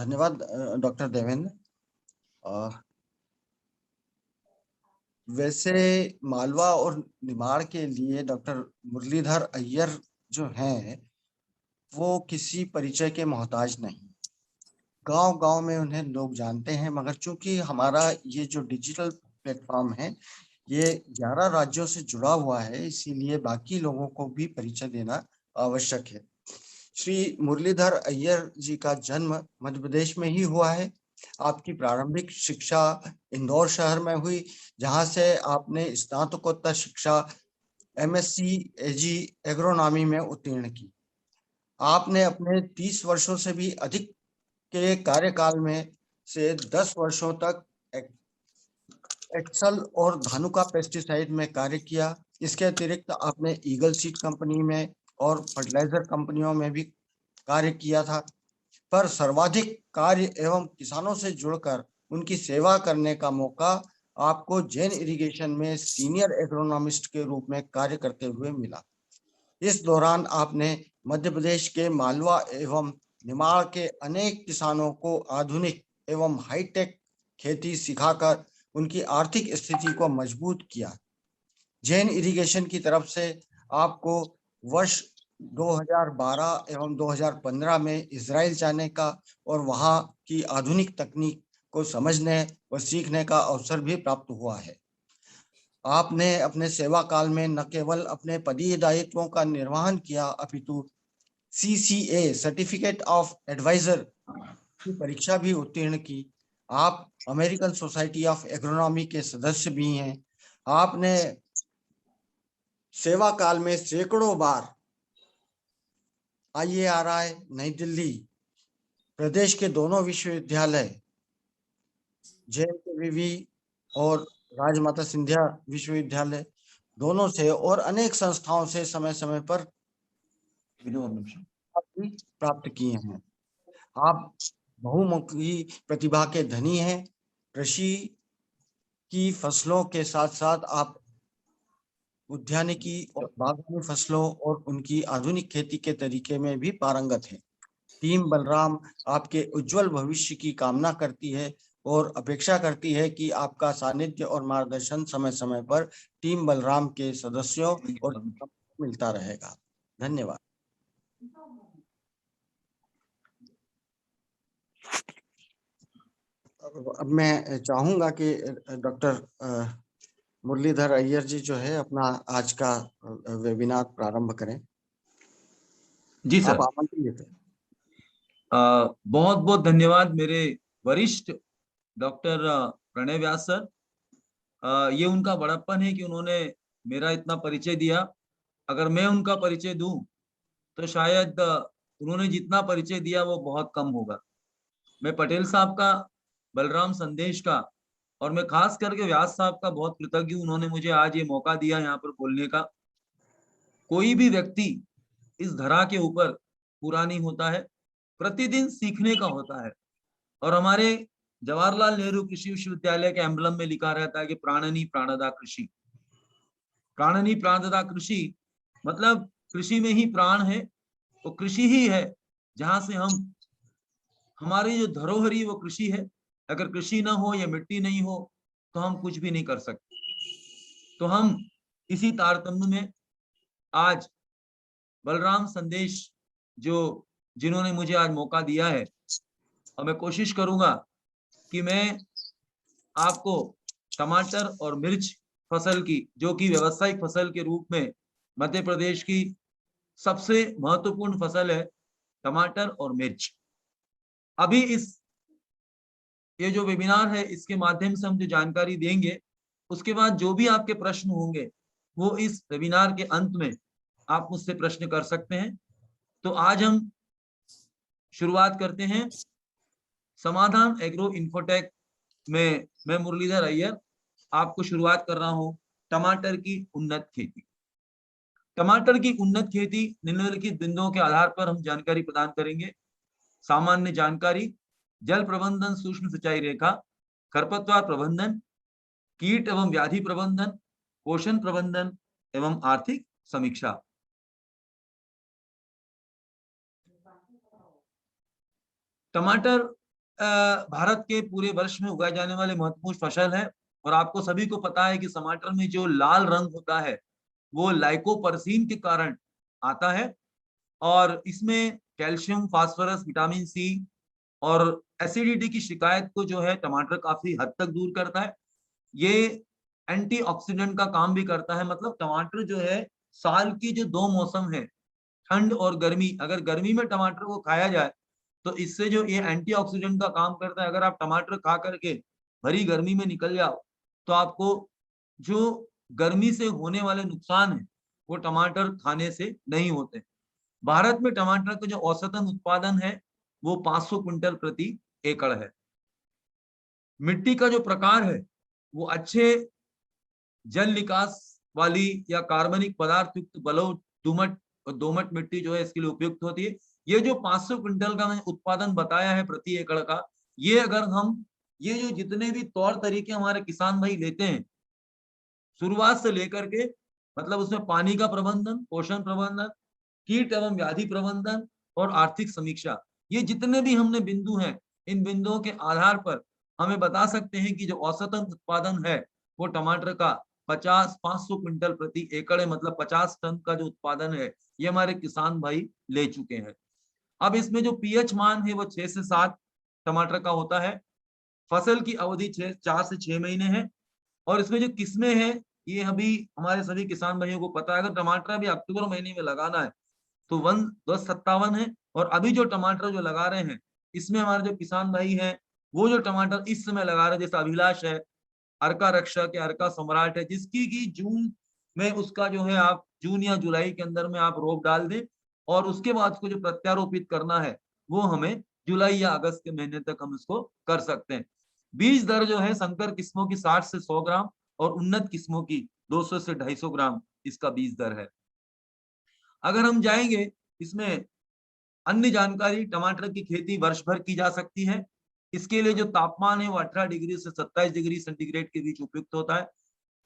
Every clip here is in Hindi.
धन्यवाद डॉक्टर देवेंद्र। वैसे मालवा और निमाड़ के लिए डॉक्टर मुरलीधर अय्यर जो हैं वो किसी परिचय के मोहताज नहीं। गांव गांव में उन्हें लोग जानते हैं, मगर चूंकि हमारा ये जो डिजिटल प्लेटफॉर्म है ये 11 राज्यों से जुड़ा हुआ है, इसीलिए बाकी लोगों को भी परिचय देना आवश्यक है। श्री मुरलीधर अय्यर जी का जन्म मध्य प्रदेश में ही हुआ है। आपकी प्रारंभिक शिक्षा इंदौर शहर में हुई, जहां से आपने स्नातकोत्तर शिक्षा एमएससी एजी एग्रोनॉमी में उत्तीर्ण की। आपने अपने 30 वर्षों से भी अधिक के कार्यकाल में से 10 वर्षों तक एक्सल और धानुका पेस्टिसाइड में कार्य किया। इसके अतिरिक्त आपने ईगल सीड कंपनी में और फर्टिलाइजर कंपनियों में भी कार्य किया था, पर सर्वाधिक कार्य एवं किसानों से जुड़कर उनकी सेवा करने का मौका आपको जैन इरिगेशन में सीनियर एग्रोनॉमिस्ट के रूप में कार्य करते हुए मिला। इस दौरान आपने मध्य प्रदेश के मालवा एवं निमाड़ के अनेक किसानों को आधुनिक एवं हाईटेक खेती सिखाकर उनकी आर्थिक स्थिति को मजबूत किया। जैन इरिगेशन की तरफ से आपको वर्ष 2012 एवं 2015 में इजराइल जाने का और वहां की आधुनिक तकनीक को समझने व सीखने का अवसर भी प्राप्त हुआ है। आपने अपने सेवा काल में न केवल अपने पदीय दायित्वों का निर्वहन किया, अपितु CCA सर्टिफिकेट ऑफ एडवाइजर की परीक्षा भी उत्तीर्ण की। आप अमेरिकन सोसाइटी ऑफ एग्रोनॉमी के सदस्य भी हैं। आपने सेवा काल में सैकड़ों बार IARI नई दिल्ली, प्रदेश के दोनों विश्वविद्यालय JNKVV और राजमाता सिंधिया विश्वविद्यालय दोनों से और अनेक संस्थाओं से समय समय पर प्राप्त किए हैं। आप बहुमुखी प्रतिभा के धनी हैं। कृषि की फसलों के साथ साथ आप उद्यानिकी और बागवानी फसलों और उनकी आधुनिक खेती के तरीके में भी पारंगत हैं। टीम बलराम आपके उज्जवल भविष्य की कामना करती है और अपेक्षा करती है कि आपका सानिध्य और मार्गदर्शन समय समय पर टीम बलराम के सदस्यों और मिलता रहेगा। धन्यवाद। अब मैं चाहूंगा कि डॉक्टर मुरलीधर अय्यर जी जो है अपना आज का वेबिनार प्रारंभ करें। जी सर। आप आमंत्रित हैं। बहुत बहुत धन्यवाद मेरे वरिष्ठ डॉक्टर प्रणय व्यास सर। ये उनका बड़प्पन है कि उन्होंने मेरा इतना परिचय दिया। अगर मैं उनका परिचय दूं तो शायद उन्होंने जितना परिचय दिया वो बहुत कम होगा। मैं पटेल साहब का, बलराम संदेश का और मैं खास करके व्यास साहब का बहुत कृतज्ञ हूं। उन्होंने मुझे आज ये मौका दिया यहाँ पर बोलने का। कोई भी व्यक्ति इस धरा के ऊपर पूरा नहीं होता है, प्रतिदिन सीखने का होता है। और हमारे जवाहरलाल नेहरू कृषि विश्वविद्यालय के एम्बलम में लिखा रहता है कि प्राणनी प्राणदा कृषि। प्राणनी प्राणदा कृषि मतलब कृषि में ही प्राण है। तो कृषि ही है जहां से हम, हमारी जो धरोहरी वो कृषि है। अगर कृषि ना हो या मिट्टी नहीं हो तो हम कुछ भी नहीं कर सकते। तो हम इसी तारतम्य में आज बलराम संदेश जिन्होंने मुझे आज मौका दिया है, और मैं कोशिश करूंगा कि मैं आपको टमाटर और मिर्च फसल की, जो कि व्यावसायिक फसल के रूप में मध्य प्रदेश की सबसे महत्वपूर्ण फसल है, टमाटर और मिर्च। अभी ये जो वेबिनार है इसके माध्यम से हम जो जानकारी देंगे, उसके बाद जो भी आपके प्रश्न होंगे वो इस वेबिनार के अंत में आप मुझसे प्रश्न कर सकते हैं। तो आज हम शुरुआत करते हैं। समाधान एग्रो इन्फोटेक में मैं मुरलीधर अय्यर आपको शुरुआत कर रहा हूं टमाटर की उन्नत खेती। टमाटर की उन्नत खेती निम्नलिखित बिंदुओं के आधार पर हम जानकारी प्रदान करेंगे। सामान्य जानकारी, जल प्रबंधन, सूक्ष्म सिंचाई रेखा, खरपतवार प्रबंधन, कीट एवं व्याधि प्रबंधन, पोषण प्रबंधन एवं आर्थिक समीक्षा। टमाटर भारत के पूरे वर्ष में उगाए जाने वाले महत्वपूर्ण फसल है। और आपको सभी को पता है कि टमाटर में जो लाल रंग होता है वो लाइकोपर्सिन के कारण आता है। और इसमें कैल्शियम, फास्फोरस, विटामिन सी और एसिडिटी की शिकायत को जो है टमाटर काफी हद तक दूर करता है। ये एंटीऑक्सीडेंट का काम भी करता है। मतलब टमाटर जो है, साल की जो 2 मौसम है, ठंड और गर्मी, अगर गर्मी में टमाटर को खाया जाए तो इससे जो ये एंटीऑक्सीडेंट का काम करता है। अगर आप टमाटर खा करके भरी गर्मी में निकल जाओ तो आपको जो गर्मी से होने वाले नुकसान है वो टमाटर खाने से नहीं होते। भारत में टमाटर का जो औसतन उत्पादन है वो 500 क्विंटल प्रति एकड़ है। मिट्टी का जो प्रकार है वो अच्छे जल निकास वाली या कार्बनिक पदार्थ युक्त बलुई, दोमट और दोमट मिट्टी जो है इसके लिए उपयुक्त होती है। ये जो 500 क्विंटल का मैंने उत्पादन बताया है प्रति एकड़ का, ये अगर हम ये जो जितने भी तौर तरीके हमारे किसान भाई लेते हैं शुरुआत से लेकर के, मतलब उसमें पानी का प्रबंधन, पोषण प्रबंधन, कीट एवं व्याधि प्रबंधन और आर्थिक समीक्षा, ये जितने भी हमने बिंदु हैं, इन बिंदुओं के आधार पर हमें बता सकते हैं कि जो औसतन उत्पादन है वो टमाटर का 500 क्विंटल प्रति एकड़ है। मतलब 50 टन का जो उत्पादन है ये हमारे किसान भाई ले चुके हैं। अब इसमें जो पीएच मान है वो 6 से 7 टमाटर का होता है। फसल की अवधि 4 से 6 महीने है। और इसमें जो किस्में हैं ये अभी हमारे सभी किसान भाइयों को पता है। अगर टमाटर अभी अक्टूबर महीने में लगाना है तो 1057 है। और अभी जो टमाटर जो लगा रहे हैं इसमें हमारे जो किसान भाई हैं वो जो टमाटर इस समय लगा रहे हैं, जैसे अभिलाष है, अर्का रक्षक या अर्का सम्राट है, जिसकी की जून में उसका जो है आप जून या जुलाई के अंदर में आप रोप डाल दें और उसके बाद उसको जो प्रत्यारोपित करना है वो हमें जुलाई या अगस्त के महीने तक हम इसको कर सकते हैं। बीज दर जो है संकर किस्मों की 60 से 100 ग्राम और उन्नत किस्मों की 200 से 250 ग्राम इसका बीज दर है। अगर हम जाएंगे इसमें अन्य जानकारी, टमाटर की खेती वर्ष भर की जा सकती है। इसके लिए जो तापमान है वो 18 डिग्री से 27 डिग्री सेंटीग्रेड के बीच उपयुक्त होता है।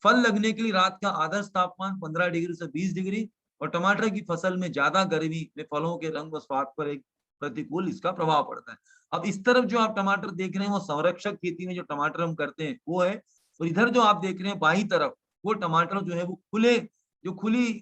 फल लगने के लिए रात का आदर्श तापमान 15 डिग्री से 20 डिग्री। और टमाटर की फसल में ज्यादा गर्मी में फलों के रंग व स्वाद पर एक प्रतिकूल इसका प्रभाव पड़ता है। अब इस तरफ जो आप टमाटर देख रहे हैं वो संरक्षक खेती में जो टमाटर हम करते हैं वो है। और इधर जो आप देख रहे हैं बाईं तरफ वो टमाटर जो है वो खुली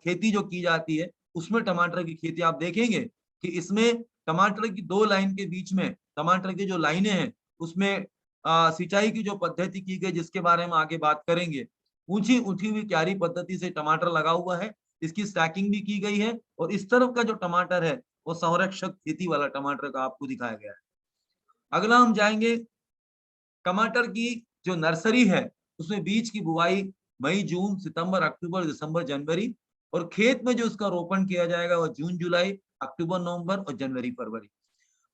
खेती जो की जाती है उसमें टमाटर की खेती आप देखेंगे कि इसमें टमाटर की 2 लाइन के बीच में टमाटर की जो लाइनें हैं उसमें सिंचाई की जो पद्धति की गई जिसके बारे में आगे बात करेंगे। ऊंची उठी हुई क्यारी पद्धति से टमाटर लगा हुआ है, इसकी स्टैकिंग भी की गई है। और इस तरफ का जो टमाटर है वो संरक्षक खेती वाला टमाटर का आपको दिखाया गया है। अगला हम जाएंगे टमाटर की जो नर्सरी है उसमें बीज की बुआई मई, जून, सितंबर, अक्टूबर, दिसंबर, जनवरी। और खेत में जो उसका रोपण किया जाएगा वो जून, जुलाई, अक्टूबर, नवंबर और जनवरी, फरवरी।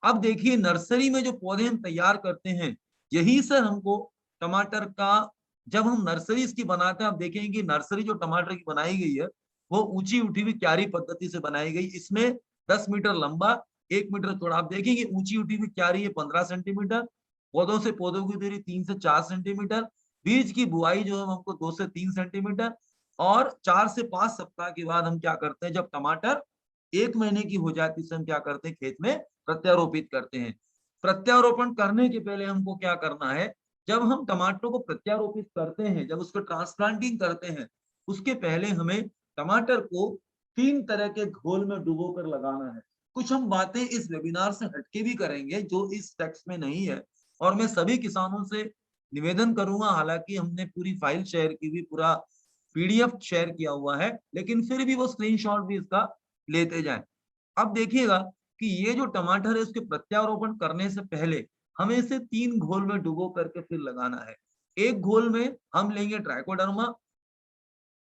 अब देखिए नर्सरी में जो पौधे हम तैयार करते हैं यही से हमको टमाटर का, जब हम नर्सरी इसकी बनाते हैं आप देखेंगे कि नर्सरी जो टमाटर की बनाई गई है वो ऊंची उठी हुई क्यारी पद्धति से बनाई गई। इसमें 10 मीटर लंबा, 1 मीटर चौड़ा, आप देखेंगे ऊंची उठी हुई क्यारी है 15 सेंटीमीटर, पौधों से पौधों की दूरी 3 से 4 सेंटीमीटर, बीज की बुआई जो है हमको 2 से 3 सेंटीमीटर। और 4 से 5 सप्ताह के बाद हम क्या करते हैं, जब टमाटर 1 महीने की हो जाती है हम क्या करते हैं, खेत में प्रत्यारोपित करते हैं। प्रत्यारोपण करने के पहले हमको क्या करना है, जब हम टमाटर को प्रत्यारोपित करते हैं, जब उसको ट्रांसप्लांटिंग करते हैं उसके पहले हमें टमाटर को 3 तरह के घोल में डुबो कर लगाना है। कुछ हम बातें इस वेबिनार से हटके भी करेंगे जो इस टेक्स्ट में नहीं है। और मैं सभी किसानों से निवेदन करूंगा, हालांकि हमने पूरी फाइल शेयर की हुई, पूरा पीडीएफ शेयर किया हुआ है, लेकिन फिर भी वो स्क्रीनशॉट भी इसका लेते जाएं। अब देखिएगा कि ये जो टमाटर है उसके प्रत्यारोपण करने से पहले हमें इसे 3 घोल में डुबो करके फिर लगाना है। एक घोल में हम लेंगे ट्राइकोडर्मा,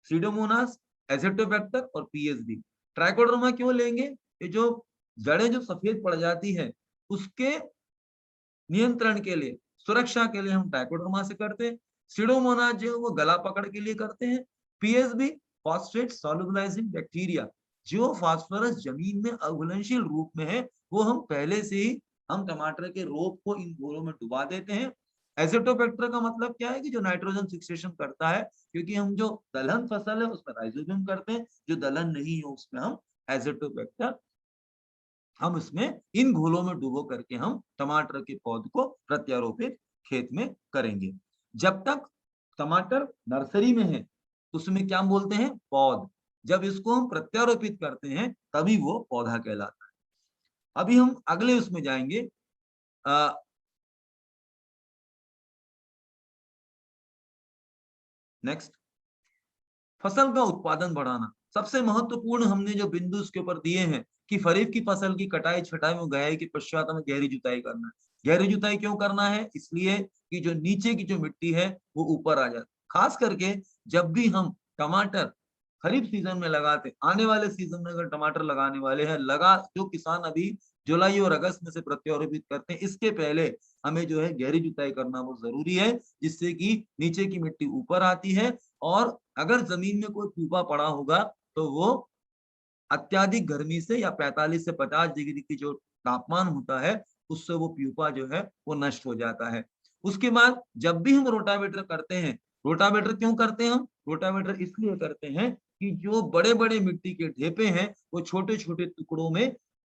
सीडोमोनास, एजेटोबैक्टर और पीएसबी। ट्राइकोडर्मा क्यों लेंगे, ये जो जड़ें जो सफेद पड़ जाती है उसके नियंत्रण के लिए, सुरक्षा के लिए हम ट्राइकोडर्मा से करते हैं। सीडोमोनास जो वो गला पकड़ के लिए करते हैं। पीएसबी, फॉस्फेट सॉल्युबलाइजिंग बैक्टीरिया, जो फास्फोरस जमीन में अघुलनशील रूप में है वो हम पहले से ही हम टमाटर के रोप को इन घोलों में डुबा देते हैं। एजेटोबैक्टर का मतलब क्या है कि जो नाइट्रोजन फिक्सेशन करता है, क्योंकि हम जो दलहन फसल है उसमें राइजोबियम करते हैं, जो दलहन नहीं है उसमें हम एजेटोबैक्टर हम इसमें इन घोलों में डुबो करके हम टमाटर के पौध को प्रत्यारोपित खेत में करेंगे। जब तक टमाटर नर्सरी में है उसमें क्या बोलते हैं, पौध। जब इसको हम प्रत्यारोपित करते हैं तभी वो पौधा कहलाता है। अभी हम अगले उसमें जाएंगे। नेक्स्ट, फसल का उत्पादन बढ़ाना। सबसे महत्वपूर्ण हमने जो बिंदु उसके ऊपर दिए हैं कि खरीफ की फसल की कटाई छटाई में गहराई के पश्चात हमें गहरी जुताई करना है। गहरी जुताई क्यों करना है, इसलिए कि जो नीचे की जो मिट्टी है वो ऊपर आ जाती। खास करके जब भी हम टमाटर खरीफ सीजन में लगाते, आने वाले सीजन में अगर टमाटर लगाने वाले हैं, जो किसान अभी जुलाई और अगस्त में से प्रत्यारोपित करते हैं, इसके पहले हमें जो है गहरी जुताई करना बहुत जरूरी है, जिससे कि नीचे की मिट्टी ऊपर आती है और अगर जमीन में कोई प्यूपा पड़ा होगा तो वो अत्याधिक गर्मी से या 45 से 50 डिग्री की जो तापमान होता है उससे वो प्यूपा जो है वो नष्ट हो जाता है। उसके बाद जब भी हम रोटावेटर करते हैं, रोटावेटर क्यों करते हैं हम, रोटावेटर इसलिए करते हैं कि जो बड़े बड़े मिट्टी के ढेपे हैं वो छोटे छोटे टुकड़ों में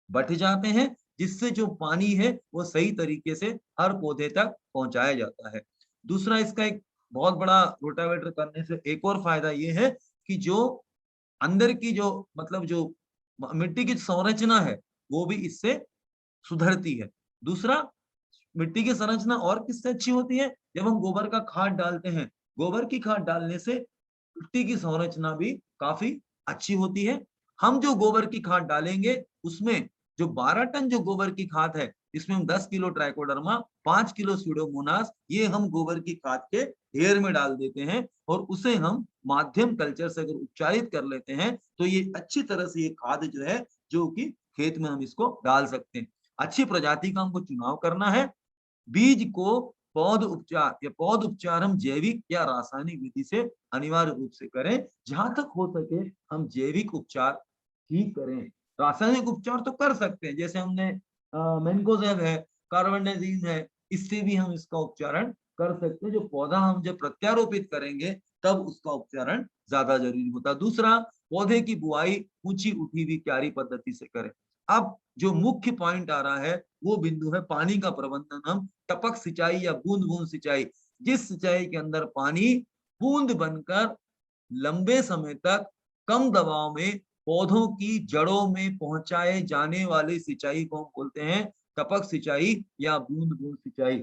बट जाते हैं, जिससे जो पानी है वो सही तरीके से हर पौधे तक पहुंचाया जाता है। दूसरा, इसका एक बहुत बड़ा रोटावेटर करने से एक और फायदा ये है कि जो अंदर की जो मतलब जो मिट्टी की संरचना है वो भी इससे सुधरती है। दूसरा, मिट्टी की संरचना और किससे अच्छी होती है, जब हम गोबर का खाद डालते हैं, गोबर की खाद डालने से मिट्टी की संरचना भी काफी अच्छी होती है। हम जो गोबर की खाद डालेंगे उसमें जो 12 टन जो गोबर की खाद है, इसमें हम 10 किलो ट्राइकोडर्मा, 5 किलो स्यूडोमोनास, ये हम गोबर की खाद के ढेर में डाल देते हैं और उसे हम माध्यम कल्चर से अगर उपचारित कर लेते हैं तो ये अच्छी तरह से ये खाद जो है जो कि खेत में हम इसको डाल सकते हैं। अच्छी प्रजाति का हमको चुनाव करना है। बीज को पौध उपचार हम जैविक या रासायनिक विधि से अनिवार्य रूप से करें। जहां तक हो सके हम जैविक उपचार ही करें। रासायनिक उपचार तो कर सकते हैं, जैसे हमने मैंकोजेब है, कार्बेंडाजिम है, इससे भी हम इसका उपचारण कर सकते हैं। जो पौधा हम जब प्रत्यारोपित करेंगे तब उसका उपचारण ज्यादा जरूरी होता है। दूसरा, पौधे की बुआई ऊंची उठी हुई क्यारी पद्धति से करें। अब जो मुख्य पॉइंट आ रहा है वो बिंदु है पानी का प्रबंधन। हम टपक सिंचाई या बूंद बूंद सिंचाई, जिस सिंचाई के अंदर पानी बूंद बनकर लंबे समय तक कम दबाव में पौधों की जड़ों में पहुंचाए जाने वाली सिंचाई को हम बोलते हैं टपक सिंचाई या बूंद बूंद सिंचाई।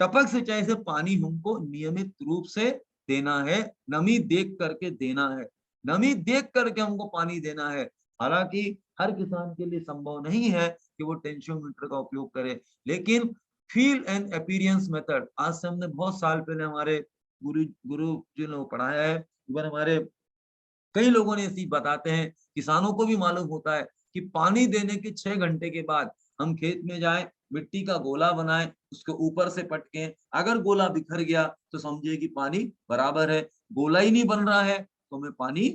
टपक सिंचाई से पानी हमको नियमित रूप से देना है, नमी देख करके देना है, नमी देख करके हमको पानी देना है। हालांकि हर किसान के लिए संभव नहीं है कि वो टेंशियोमीटर का उपयोग करे, लेकिन फील एंड अपीयरेंस मेथड आज से हमने बहुत साल पहले हमारे गुरु गुरु जी ने पढ़ाया है। इवन हमारे कई लोगों ने इसी बताते हैं, किसानों को भी मालूम होता है कि पानी देने के 6 घंटे के बाद हम खेत में जाएं, मिट्टी का गोला बनाएं, उसके ऊपर से पटकें। अगर गोला बिखर गया तो समझिए कि पानी बराबर है। गोला ही नहीं बन रहा है तो हमें पानी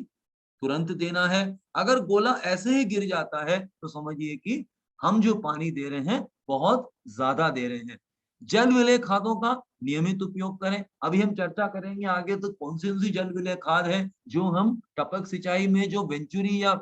तुरंत देना है। अगर गोला ऐसे ही गिर जाता है तो समझिए कि हम जो पानी दे रहे हैं बहुत ज्यादा दे रहे हैं। जल विलय खादों का नियमित उपयोग करें। अभी हम चर्चा करेंगे आगे तो कौन सी जल विलय खाद है जो हम टपक सिंचाई में जो वेंचुरी या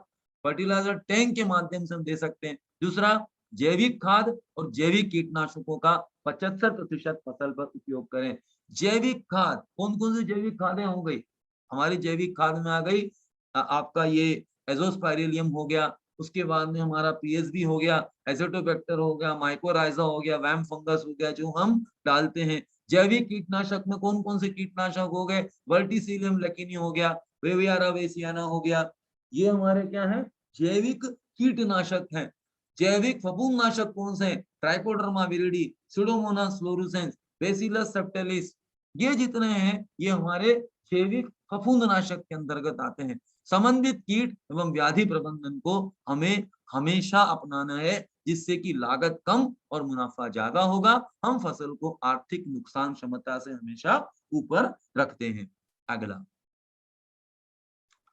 फर्टिलाइजर टैंक के माध्यम से हम दे सकते हैं। दूसरा, जैविक खाद और जैविक कीटनाशकों का 75% फसल पर उपयोग करें। जैविक खाद कौन कौन सी जैविक खादें हो गई, हमारी जैविक खाद में आ गई आपका ये एजोस्पाइरिलियम हो गया, उसके बाद में हमारा पीएसबी हो गया, एजोटोबैक्टर हो गया, माइकोराइजा हो गया, वैम फंगस हो गया, जो हम डालते हैं। जैविक कीटनाशक में कौन कौन से कीटनाशक हो गए, वर्टिसिलियम लेकिनी हो गया, वेवियारा वेसियाना हो गया, ये हमारे क्या है जैविक कीटनाशक हैं। जैविक फफूंदनाशक कौन से, trichoderma viride, Pseudomonas fluorescence, bacillus subtilis, ये जितने हैं ये हमारे जैविक फफूंदनाशक के अंतर्गत आते हैं। संबंधित कीट एवं व्याधि प्रबंधन को हमें हमेशा अपनाना है, जिससे कि लागत कम और मुनाफा ज्यादा होगा। हम फसल को आर्थिक नुकसान क्षमता से हमेशा ऊपर रखते हैं। अगला,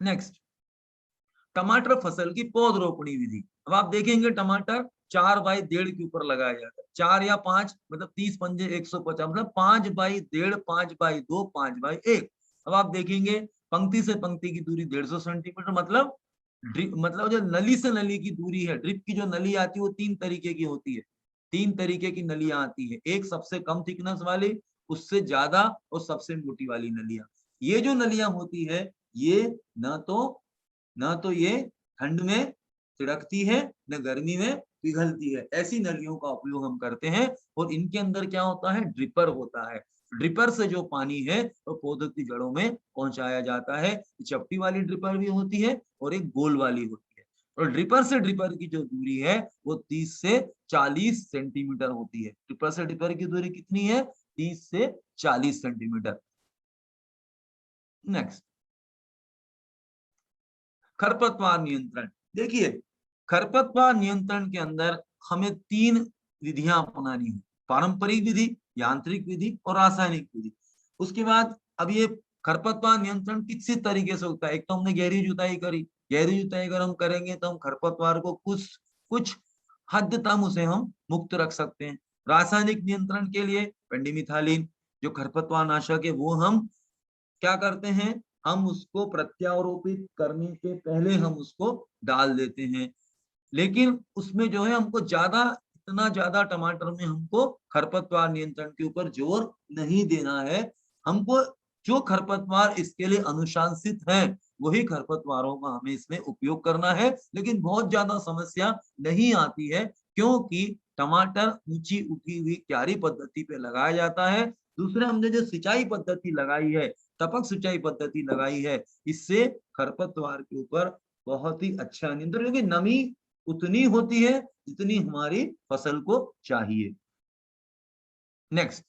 नेक्स्ट, टमाटर फसल की पौध रोपणी विधि। अब आप देखेंगे टमाटर 4x1.5 के ऊपर लगाया जाता है। 4 या 5 मतलब 30 पंजे 150, मतलब 5x1.5, 5x2, 5x1। अब आप देखेंगे पंक्ति से पंक्ति की दूरी 150 सेंटीमीटर, मतलब ड्रिप मतलब जो नली से नली की दूरी है, ड्रिप की जो नली आती है वो 3 तरीके की होती है। 3 तरीके की नलियां आती है, एक सबसे कम थिकनेस वाली, उससे ज्यादा और सबसे मोटी वाली नलियां। ये जो नलियां होती है ये न तो ये ठंड में छिड़कती है न गर्मी में पिघलती है, ऐसी नलियों का उपयोग हम करते हैं। और इनके अंदर क्या होता है, ड्रिपर होता है। ड्रिपर से जो पानी है वो पौधों की जड़ों में पहुंचाया जाता है। चपटी वाली ड्रिपर भी होती है और एक गोल वाली होती है। और ड्रिपर से ड्रिपर की जो दूरी है वो 30 से 40 सेंटीमीटर होती है। ड्रिपर से ड्रिपर की दूरी कितनी है, 30 से 40 सेंटीमीटर। नेक्स्ट, खरपतवार नियंत्रण। देखिए, खरपतवार नियंत्रण के अंदर हमें 3 विधियां अपनानी है, पारंपरिक विधि, यांत्रिक विधि और रासायनिक विधि। उसके बाद अब ये खरपतवार नियंत्रण किसी तरीके से होता है। एक तो हमने गहरी जुताई करी, गहरी जुताई अगर हम करेंगे तो हम खरपतवार को कुछ कुछ हद तक उसे हम मुक्त रख सकते हैं। रासायनिक नियंत्रण के लिए पेंडिमिथालिन जो खरपतवार नाशक है वो हम क्या करते हैं, हम उसको प्रत्यारोपित करने के पहले हम उसको डाल देते हैं। लेकिन उसमें जो है हमको इतना ज्यादा टमाटर में हमको खरपतवार नियंत्रण के ऊपर जोर नहीं देना है। हमको जो खरपतवार इसके लिए अनुशंसित है वही खरपतवारों का हमें इसमें उपयोग करना है। लेकिन बहुत ज्यादा समस्या नहीं आती है क्योंकि टमाटर ऊंची उठी हुई क्यारी पद्धति पे लगाया जाता है। दूसरे हमने जो सिंचाई पद्धति लगाई है, टपक सिंचाई पद्धति लगाई है, इससे खरपतवार के ऊपर बहुत ही अच्छा नियंत्रण, क्योंकि नमी उतनी होती है जितनी हमारी फसल को चाहिए। नेक्स्ट,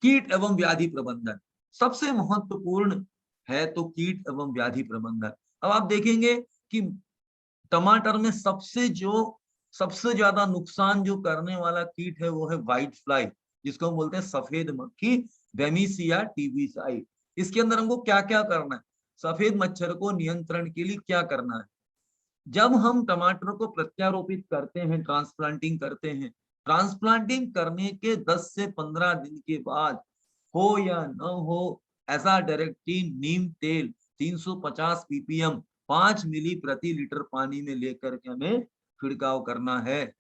कीट एवं व्याधि प्रबंधन सबसे महत्वपूर्ण है तो कीट एवं व्याधि प्रबंधन। अब आप देखेंगे कि टमाटर में सबसे ज्यादा नुकसान जो करने वाला कीट है वो है व्हाइट फ्लाई, जिसको हम बोलते हैं सफेद मक्खी, बेमिसिया टीबीसाई। इसके अंदर हमको क्या क्या करना है, सफेद मच्छर को नियंत्रण के लिए क्या करना है। जब हम टमाटर को प्रत्यारोपित करते हैं, ट्रांसप्लांटिंग करते हैं, ट्रांसप्लांटिंग करने के 10 से 15 दिन के बाद हो या न हो, एजाडायरेक्टिन नीम तेल 350 ppm 5 मिली प्रति लीटर पानी में लेकर के हमें छिड़काव करना है।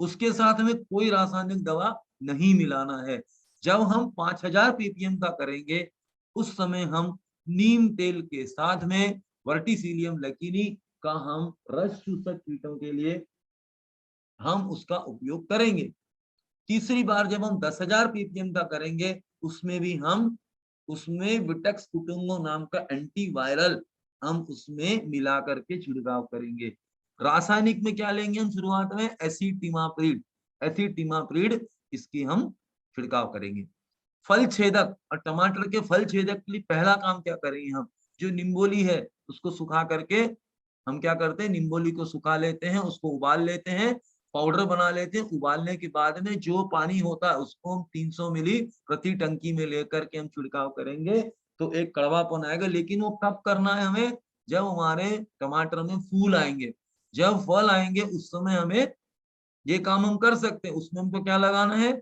उसके साथ हमें कोई रासायनिक दवा नहीं मिलाना है। जब हम 5000 ppm का करेंगे उस समय हम नीम तेल के साथ में वर्टिसिलियम लकीनी का हम रस चूसक कीटों के लिए हम उसका उपयोग करेंगे। तीसरी बार जब हम 10,000 ppm का करेंगे उसमें विटक्स कुटुंबो नाम का एंटीवायरल हम उसमें मिला करके छिड़काव करेंगे। रासायनिक में क्या लेंगे हम शुरुआत में, एसिटिमाप्रिड इसकी हम छिड़काव करेंगे। फल छेदक, और टमाटर के फल छेदक के लिए पहला काम क्या करेंगे हम, जो निम्बोली है उसको सुखा करके हम क्या करते हैं, निम्बोली को सुखा लेते हैं, उसको उबाल लेते हैं, पाउडर बना लेते हैं। उबालने के बाद में जो पानी होता है उसको हम 300 मिली प्रति टंकी में लेकर के हम छिड़काव करेंगे तो एक कड़वापन आएगा। लेकिन वो कब करना है हमें, जब हमारे टमाटर में फूल आएंगे, जब फल आएंगे उस समय हमें ये काम हम कर सकते हैं। उसमें हमको क्या लगाना है,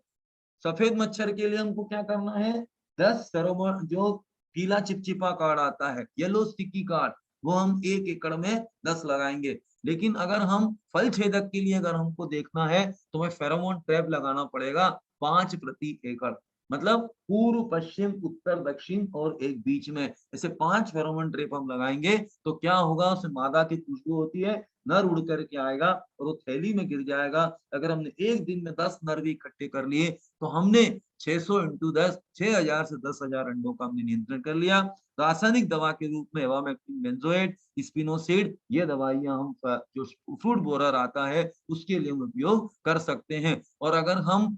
सफेद मच्छर के लिए हमको क्या करना है, 10 फेरोमोन जो पीला चिपचिपा कार्ड आता है, येलो स्टिकी कार्ड, वो हम 1 एकड़ में 10 लगाएंगे। लेकिन अगर हम फल छेदक के लिए अगर हमको देखना है तो हमें फेरोमोन ट्रैप लगाना पड़ेगा 5 प्रति एकड़, मतलब पूर्व पश्चिम उत्तर दक्षिण और एक बीच में, ऐसे 5 फेरोमोन ट्रैप हम लगाएंगे तो क्या होगा, उसमें मादा की खुशबू होती है, नर उड़ करके आएगा और वो थैली में गिर जाएगा। अगर हमने एक दिन में 10 नर भी इकट्ठे कर लिए तो हमने 600 इंटू 10 6000 से 10,000 अंडों का हमने नियंत्रण कर लिया। रासायनिक दवा के रूप में एवामेक्टिन बेंजोएट, स्पिनोसिड, ये दवाइयां हम जो फ्रूट बोरर आता है उसके लिए हम उपयोग कर सकते हैं। और अगर हम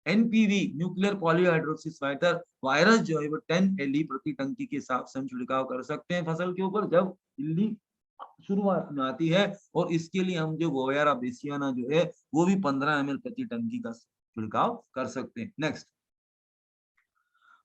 एनपीवी न्यूक्लियर पॉलीहाइड्रोसिस वायरस जो है वो 10 एलई प्रति टंकी के हिसाब से हम छिड़काव कर सकते हैं फसल के ऊपर जब इल्ली शुरुआत में आती है। और इसके लिए हम जो गोयारा बेसियाना जो है वो भी 15 ml प्रति टंकी का छिड़काव कर सकते हैं। नेक्स्ट,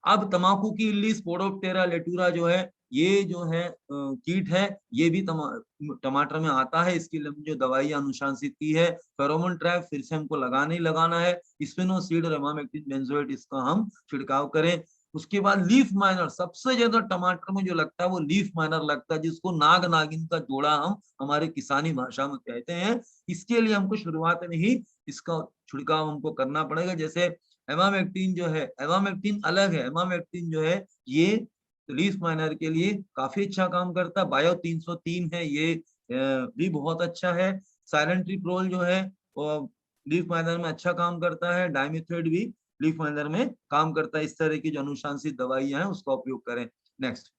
अब तंबाकू की इल्ली स्पोडोप्टेरा लेटूरा जो है ये जो है कीट है, ये भी टमाटर में आता है। इसके लिए जो दवाई अनुशंसित की है, फेरोमोन ट्रैप फिर से हमको लगाना ही लगाना है, स्पिनोसिड और एमामेक्टिन बेंजोएट इसका हम छिड़काव करें। उसके बाद लीफ माइनर, सबसे ज्यादा टमाटर में जो लगता है वो लीफ माइनर लगता है, जिसको नाग नागिन का जोड़ा हम हमारे किसानी भाषा में कहते हैं। इसके लिए हमको शुरुआत में ही इसका छिड़काव हमको करना पड़ेगा। जैसे एमामेक्टिन जो है, एमामेक्टिन अलग है, एमामेक्टिन जो है ये लीफ माइनर के लिए काफी अच्छा काम करता है। बायो 303 है, ये भी बहुत अच्छा है। साइलेंट्रिप्रोल जो है वो लीफ माइनर में अच्छा काम करता है। डाइमिथोएट भी लीफ माइनर में काम करता है। इस तरह की जो अनुशंसित दवाइयां हैं उसका उपयोग करें। नेक्स्ट,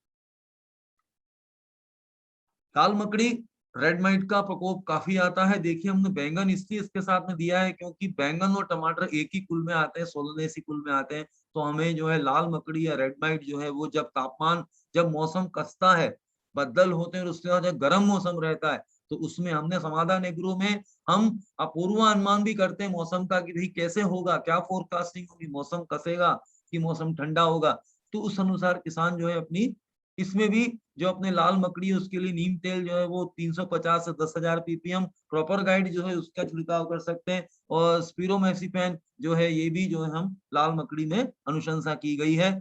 काल मकड़ी, रेड माइट का प्रकोप काफी आता है। देखिए हमने बैंगन इसलिए इसके साथ में दिया है क्योंकि बैंगन और टमाटर एक ही कुल में आते हैं, सोलनेसी कुल में आते हैं। तो हमें जो है लाल मकड़ी या रेड माइट जो है वो जब तापमान, जब मौसम कसता है, बदल होते हैं और उसके बाद जब गर्म मौसम रहता है, तो उसमें हमने समाधान एग्रो में हम पूर्वानुमान भी करते हैं मौसम का कि भाई कैसे होगा, क्या फोरकास्टिंग होगी, मौसम कसेगा कि मौसम ठंडा होगा। तो उस अनुसार किसान जो है अपनी इसमें भी जो अपने लाल मकड़ी है उसके लिए नीम तेल जो है वो 350 से 10,000 ppm प्रॉपर गाइड जो है उसका छिड़काव कर सकते हैं। और स्पिरोमेसिफेन जो है ये भी जो है हम लाल मकड़ी में अनुशंसा की गई है।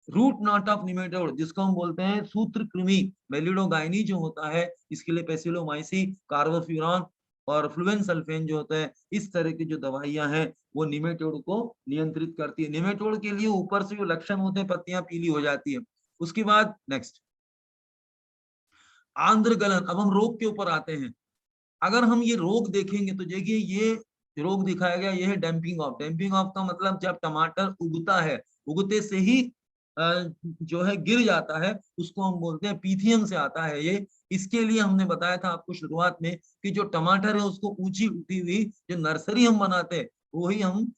रूट नॉट ऑफ निमेटोड जिसको हम बोलते हैं सूत्रकृमि मेलिडोगाइनी जो होता है, इसके लिए पेसिलोमाइसी, कार्बोफ्यूरॉन और फ्लुएनसल्फेन जो होता है, इस तरह की जो दवाइयां हैं वो निमेटोड को नियंत्रित करती है। निमेटोड के लिए ऊपर से जो लक्षण होते हैं, पत्तियां पीली हो जाती है। उसके बाद नेक्स्ट, आंध्र गलन। अब हम रोग के ऊपर आते हैं। अगर हम ये रोग देखेंगे तो देखिए ये रोग दिखाया गया, ये है डैम्पिंग ऑफ। डैम्पिंग ऑफ का मतलब जब टमाटर उगता है, उगते से ही जो है गिर जाता है, उसको हम बोलते हैं पीथियम से आता है ये। इसके लिए हमने बताया था आपको शुरुआत में कि जो टमाटर है उसको ऊंची उठी हुई जो नर्सरी हम बनाते हैं वही हम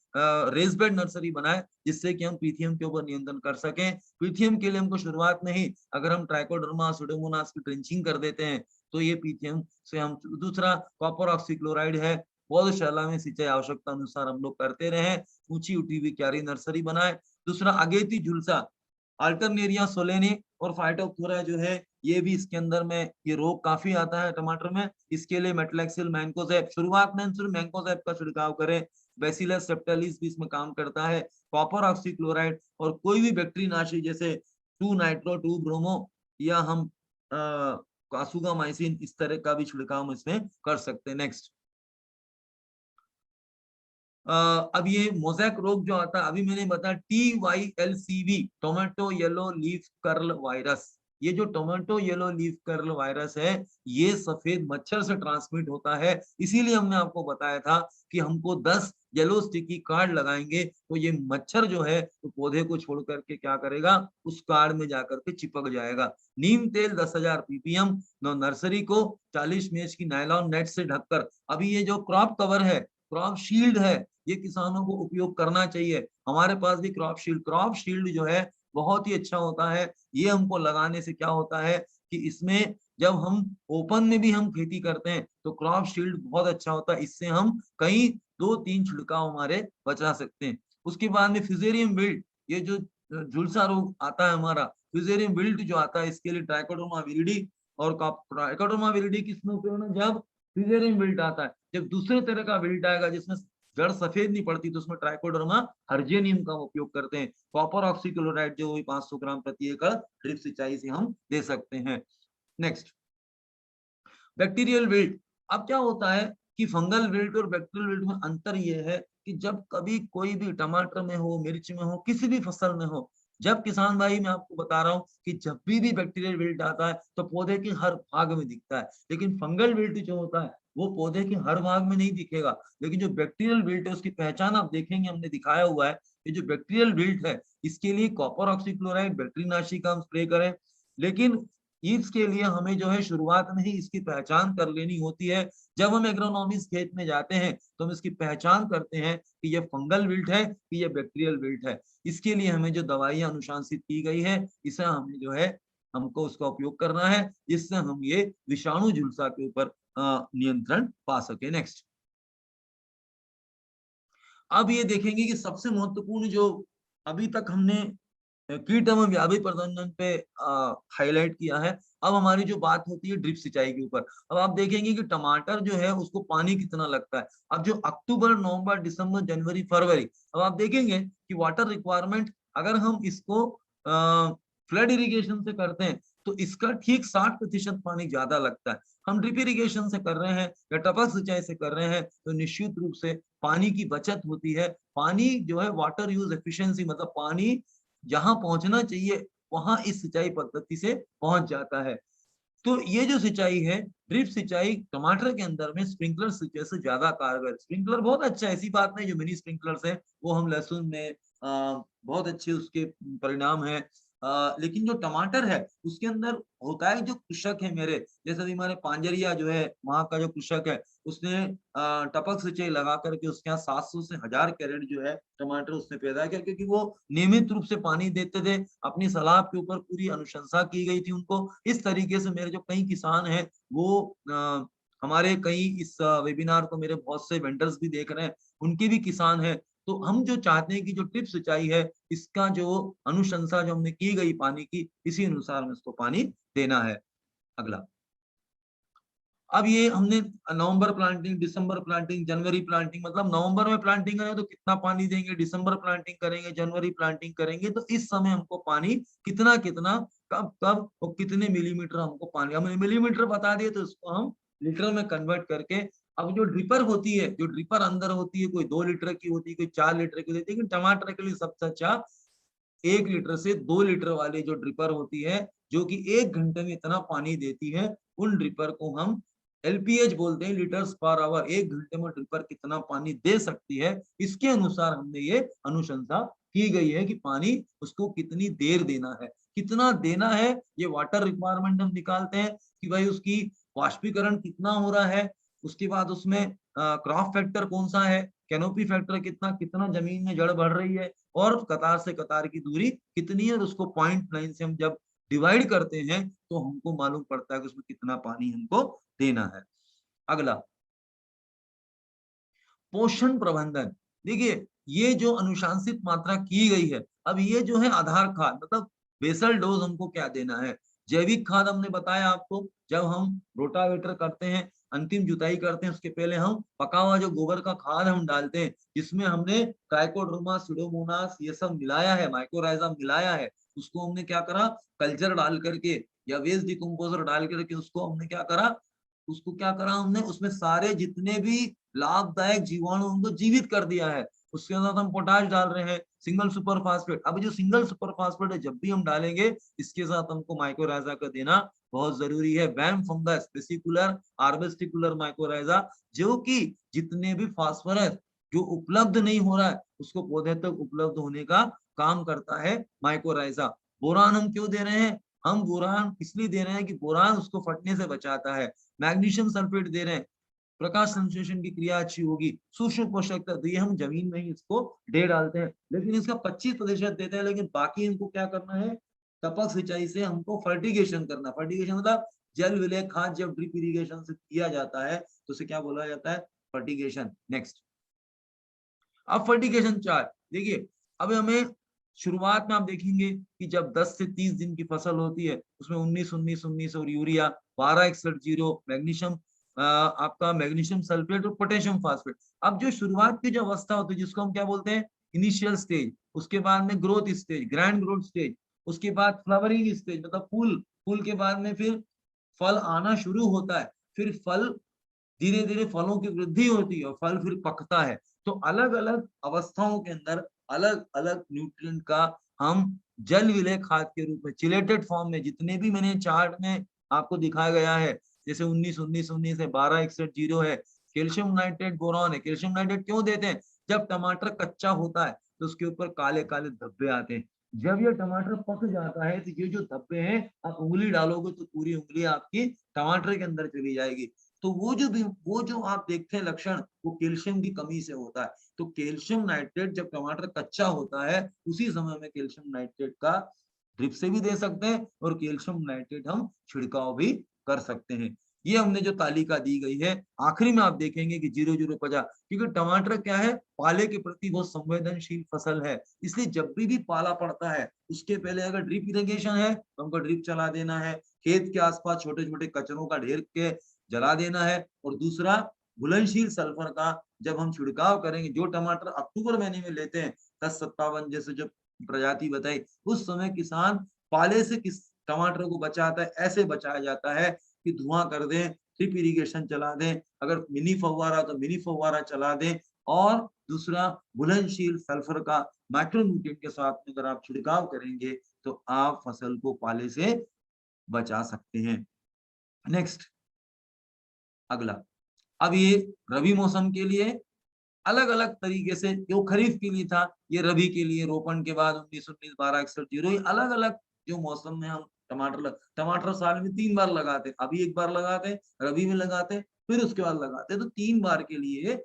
रेस बेड नर्सरी बनाए, जिससे कि हम पीथियम के ऊपर नियंत्रण कर सकें। पीथियम के लिए हमको शुरुआत में ही अगर हम ट्राइकोडर्मा सुडोमोनास की ड्रेंचिंग कर देते हैं तो ये पीथियम से हम। दूसरा कॉपर ऑक्सीक्लोराइड है, पौधशाला में सिंचाई आवश्यकता अनुसार हम लोग करते रहे, ऊंची उठी हुई क्यारी नर्सरी बनाए। दूसरा अगेती झुलसा, अल्टरनेरिया सोलेनी और फाइटोप्थोरा जो है ये भी इसके अंदर में ये रोग काफी आता है टमाटर में। इसके लिए मेटलैक्सिल मैंकोजेब, शुरुआत में सिर्फ मैंकोजेब का छिड़काव करें। बैसिलस सेप्टालिस भी इसमें काम करता है। कॉपर ऑक्सीक्लोराइड और कोई भी बैक्टीरियानाशी जैसे 2 नाइट्रो 2 ब्रोमो या हम कासुगामाइसिन, इस तरह का भी छिड़काव हम इसमें कर सकते हैं। नेक्स्ट, अब ये मोजैक रोग जो आता है, अभी मैंने बताया TYLCV, tomato yellow leaf curl virus. ये जो tomato yellow leaf curl virus है ये सफेद मच्छर से ट्रांसमिट होता है। इसीलिए हमने आपको बताया था कि हमको 10 येलो स्टिकी कार्ड लगाएंगे तो ये मच्छर जो है तो पौधे को छोड़ करके क्या करेगा, उस कार्ड में जाकर के चिपक जाएगा। नीम तेल 10,000 ppm नर्सरी को 40 मेज की नायलॉन नेट से ढककर। अभी ये जो क्रॉप कवर है, क्रॉप शील्ड है, ये किसानों को उपयोग करना चाहिए। हमारे पास भी क्रॉप शील्ड जो है बहुत ही अच्छा होता है। ये हमको लगाने से क्या होता है कि इसमें जब हम ओपन में भी हम खेती करते हैं तो क्रॉप शील्ड बहुत अच्छा होता है। इससे हम कई 2-3 छिड़काव हमारे बचा सकते हैं। उसके बाद में फिजेरियम विल्ट, ये जो झुलसा रोग आता है हमारा, फिजेरियम विल्ट जो आता है, इसके लिए ट्राइकोडर्मा विरिडी और ट्राइकोडर्मा विरिडी किसमें उपयोग है, जब फिजेरियम विल्ट आता है। जब दूसरे तरह का विल्ट आएगा जिसमें जड़ सफेद नहीं पड़ती तो उसमें ट्राइकोडर्मा हर्जेनियम का उपयोग करते हैं। कॉपर ऑक्सीक्लोराइड जो 500 ग्राम प्रति एकड़ ड्रिप सिंचाई से हम दे सकते हैं। Next, bacterial wilt. अब क्या होता है कि फंगल विल्ट और बैक्टीरियल विल्ट में अंतर यह है कि जब कभी कोई भी टमाटर में हो, मिर्च में हो, किसी भी फसल में हो, जब किसान भाई मैं आपको बता रहा हूँ कि जब भी बैक्टीरियल विल्ट आता है तो पौधे के हर भाग में दिखता है। लेकिन फंगल विल्ट जो होता है वो पौधे के हर भाग में नहीं दिखेगा। लेकिन जो बैक्टीरियल विल्ट है उसकी पहचान आप देखेंगे, हमने दिखाया हुआ है। ये जो बैक्टीरियल विल्ट है इसके लिए कॉपर ऑक्सीक्लोराइड बैक्टीरियानाशी का हम स्प्रे करें। लेकिन इसके लिए हमें जो है शुरुआत में ही इसकी पहचान कर लेनी होती है। जब हम एग्रोनॉमिस्ट खेत में जाते हैं तो हम इसकी पहचान करते हैं कि ये फंगल विल्ट है कि ये बैक्टीरियल विल्ट है। इसके लिए हमें जो दवाइयां अनुशंसित की गई है इसे हमें जो है हमको उसका उपयोग करना है, जिससे हम ये विषाणु झुलसा के ऊपर नियंत्रण पा सके। नेक्स्ट, अब ये देखेंगे कि सबसे महत्वपूर्ण जो अभी तक हमने कीट एवं व्याधि प्रबंधन पे हाईलाइट किया है, अब हमारी जो बात होती है ड्रिप सिंचाई के ऊपर। अब आप देखेंगे कि टमाटर जो है उसको पानी कितना लगता है। अब जो अक्टूबर, नवंबर, दिसंबर, जनवरी, फरवरी, अब आप देखेंगे कि वाटर रिक्वायरमेंट अगर हम इसको फ्लड इरिगेशन से करते हैं तो इसका ठीक 60% पानी ज्यादा लगता है। हम ड्रिप इरिगेशन से कर रहे हैं या टपक सिंचाई से कर रहे हैं तो निश्चित रूप से पानी की बचत होती है। पानी जो है वाटर यूज एफिशिएंसी, मतलब पानी जहां पहुंचना चाहिए वहां इस सिंचाई पद्धति से पहुंच जाता है। तो ये जो सिंचाई है, ड्रिप सिंचाई टमाटर के अंदर में स्प्रिंकलर सिंचाई से ज्यादा कारगर। स्प्रिंकलर बहुत अच्छा है, ऐसी बात नहीं, जो मिनी स्प्रिंकलर्स है वो हम लहसुन में बहुत अच्छे उसके परिणाम है। लेकिन जो टमाटर है उसके अंदर होता है, जो कृषक है मेरे जैसे अभी हमारे पांजरिया जो है वहां का जो कृषक है उसने टपक सिंचाई लगा करके उसके यहाँ 700 से 1000 कैरेट जो है टमाटर उसने पैदा किया, क्योंकि वो नियमित रूप से पानी देते थे। अपनी सलाह के ऊपर पूरी अनुशंसा की गई थी उनको। इस तरीके से मेरे जो कई किसान हैं वो हमारे कई इस वेबिनार को मेरे बहुत से वेंडर्स भी देख रहे हैं, उनके भी किसान हैं। तो हम जो चाहते हैं कि जो ड्रिप सिंचाई है इसका जो अनुशंसा जो हमने की गई पानी की, इसी अनुसार में इसको पानी देना है। अगला, अब ये हमने नवंबर प्लांटिंग, दिसंबर प्लांटिंग, जनवरी प्लांटिंग, मतलब नवंबर में प्लांटिंग करें तो कितना पानी देंगे, दिसंबर प्लांटिंग करेंगे, जनवरी प्लांटिंग करेंगे तो इस समय हमको पानी कितना कितना, कब कब और कितने मिलीमीटर हमको पानी, हमने मिलीमीटर बता दिए तो इसको हम लीटर में कन्वर्ट करके, अब जो ड्रिपर होती है, जो ड्रिपर अंदर होती है, कोई 2 लीटर की होती है, कोई 4 लीटर की होती है, लेकिन टमाटर के लिए सबसे अच्छा 1 लीटर से 2 लीटर वाली जो ड्रिपर होती है, जो कि 1 घंटे में इतना पानी देती है, उन ड्रिपर को हम एलपीएच बोलते हैं, लीटर्स पर आवर। 1 घंटे में ड्रिपर कितना पानी दे सकती है, इसके अनुसार हमने ये अनुशंसा की गई है कि पानी उसको कितनी देर देना है, कितना देना है। ये वाटर रिक्वायरमेंट हम निकालते हैं कि भाई उसकी वाष्पीकरण कितना हो रहा है, उसके बाद उसमें क्रॉप फैक्टर कौन सा है, कैनोपी फैक्टर कितना, कितना जमीन में जड़ बढ़ रही है, और कतार से कतार की दूरी कितनी है, और उसको 0.9 से हम जब डिवाइड करते हैं तो हमको मालूम पड़ता है कि उसमें कितना पानी हमको देना है। अगला, पोषण प्रबंधन। देखिए, ये जो अनुशासित मात्रा की गई है, अब ये जो है आधार खाद, मतलब बेसल डोज हमको क्या देना है। जैविक खाद हमने बताया आपको, जब हम रोटावेटर करते हैं, अंतिम जुताई करते हैं, उसके पहले हम पका हुआ जो गोबर का खाद हम डालते हैं, जिसमें हमने ट्राइकोडर्मा, सुडोमोनास ये सब मिलाया है, माइक्रोराइजा मिलाया है। उसको हमने क्या करा, कल्चर डाल करके या वेस्ट डिकम्पोजर डाल करके उसको हमने क्या करा, हमने उसमें सारे जितने भी लाभदायक जीवाणु उनको जीवित कर दिया है। उसके साथ हम पोटाश डाल रहे हैं, सिंगल सुपर फास्फेट। अब जो सिंगल सुपर फास्फेट है जब भी हम डालेंगे, इसके साथ हमको माइक्रोराइजा का देना बहुत जरूरी है। वैम फंगस, वेसिकुलर आर्बेस्टिकुलर माइक्रोराइजा, जो कि जितने भी फास्फोरस जो उपलब्ध नहीं हो रहा है उसको पौधे तक उपलब्ध होने का काम करता है माइक्रोराइजा। बोरान हम क्यों दे रहे हैं, हम बोरान इसलिए दे रहे हैं कि बोरान उसको फटने से बचाता है। मैग्नीशियम सल्फेट दे रहे हैं, प्रकाश संश्लेषण की क्रिया अच्छी होगी। सूक्ष्म पोषक तत्व ये हम जमीन में ही इसको दे डालते हैं, लेकिन इसका 25% देते हैं, लेकिन बाकी इनको क्या करना है, टपक सिंचाई से हमको फर्टिगेशन करना। फर्टिगेशन मतलब जल विलय खाद जब ड्रिप इरिगेशन से किया जाता है तो उसे क्या बोला जाता है, फर्टिगेशन। नेक्स्ट, अब फर्टिगेशन चार्ट देखिए। अब हमें शुरुआत में आप देखेंगे कि जब 10 से 30 दिन की फसल होती है उसमें 19-19-19 और यूरिया 12-61-0 मैग्नीशियम, आपका मैग्नीशियम सल्फेट और पोटेशियम फास्फेट। अब जो शुरुआत की जो अवस्था होती है जिसको हम क्या बोलते हैं, इनिशियल स्टेज, उसके बाद में growth stage, grand growth stage, उसके बाद फ्लावरिंग स्टेज मतलब फूल, फूल के बाद में फिर फल आना शुरू होता है, फिर फल धीरे धीरे फलों की वृद्धि होती है और फल फिर पकता है। तो अलग अलग अवस्थाओं के अंदर अलग अलग न्यूट्रिएंट का हम जल विलय खाद के रूप में चिलेटेड फॉर्म में, जितने भी मैंने चार्ट में आपको दिखाया गया है, जैसे 19-19-19 है, 12-61-0 है, कैल्शियम नाइट्रेट बोरॉन है। कैल्शियम नाइट्रेट क्यों देते हैं, जब टमाटर कच्चा होता है तो उसके ऊपर काले काले धब्बे आते हैं। जब ये टमाटर पक जाता है तो ये जो धब्बे हैं, आप उंगली डालोगे तो पूरी उंगली आपकी टमाटर के अंदर चली जाएगी। तो वो जो आप देखते हैं लक्षण, वो कैल्शियम की कमी से होता है। तो कैल्शियम नाइट्रेट जब टमाटर कच्चा होता है उसी समय में कैल्शियम नाइट्रेट का ड्रिप से भी दे सकते हैं और कैल्शियम नाइट्रेट हम छिड़काव भी कर सकते हैं। ये हमने जो तालिका दी गई है, आखिरी में आप देखेंगे कि 0050, क्योंकि टमाटर क्या है, पाले के प्रति बहुत संवेदनशील फसल है। इसलिए जब भी पाला पड़ता है उसके पहले अगर ड्रिप इरिगेशन है तो हमको ड्रिप चला देना है, खेत के आसपास छोटे छोटे कचरों का ढेर के जला देना है। और दूसरा, घुलनशील सल्फर का जब हम छिड़काव करेंगे, जो टमाटर अक्टूबर महीने में लेते हैं 1057 जैसे जब प्रजाति बताई। उस समय किसान पाले से किस टमाटर को बचाता है, ऐसे बचाया जाता है कि धुआं कर दें, ड्रिप इरिगेशन चला दें, अगर मिनी फव्वारा तो मिनी फव्वारा चला दें, और दूसरा घुलनशील सल्फर का माइक्रोन्यूट्रिएंट के साथ में अगर आप छिड़काव करेंगे तो आप फसल को पाले से बचा सकते हैं। नेक्स्ट, अगला, अब ये रबी मौसम के लिए अलग अलग तरीके से, जो खरीफ के लिए था ये रबी के लिए रोपण के बाद 1919 1261 ये अलग अलग जो मौसम में हम टमाटर साल में 3 बार लगाते हैं, अभी एक बार लगाते हैं, रबी में लगाते हैं, फिर उसके बाद लगाते हैं, तो 3 बार के लिए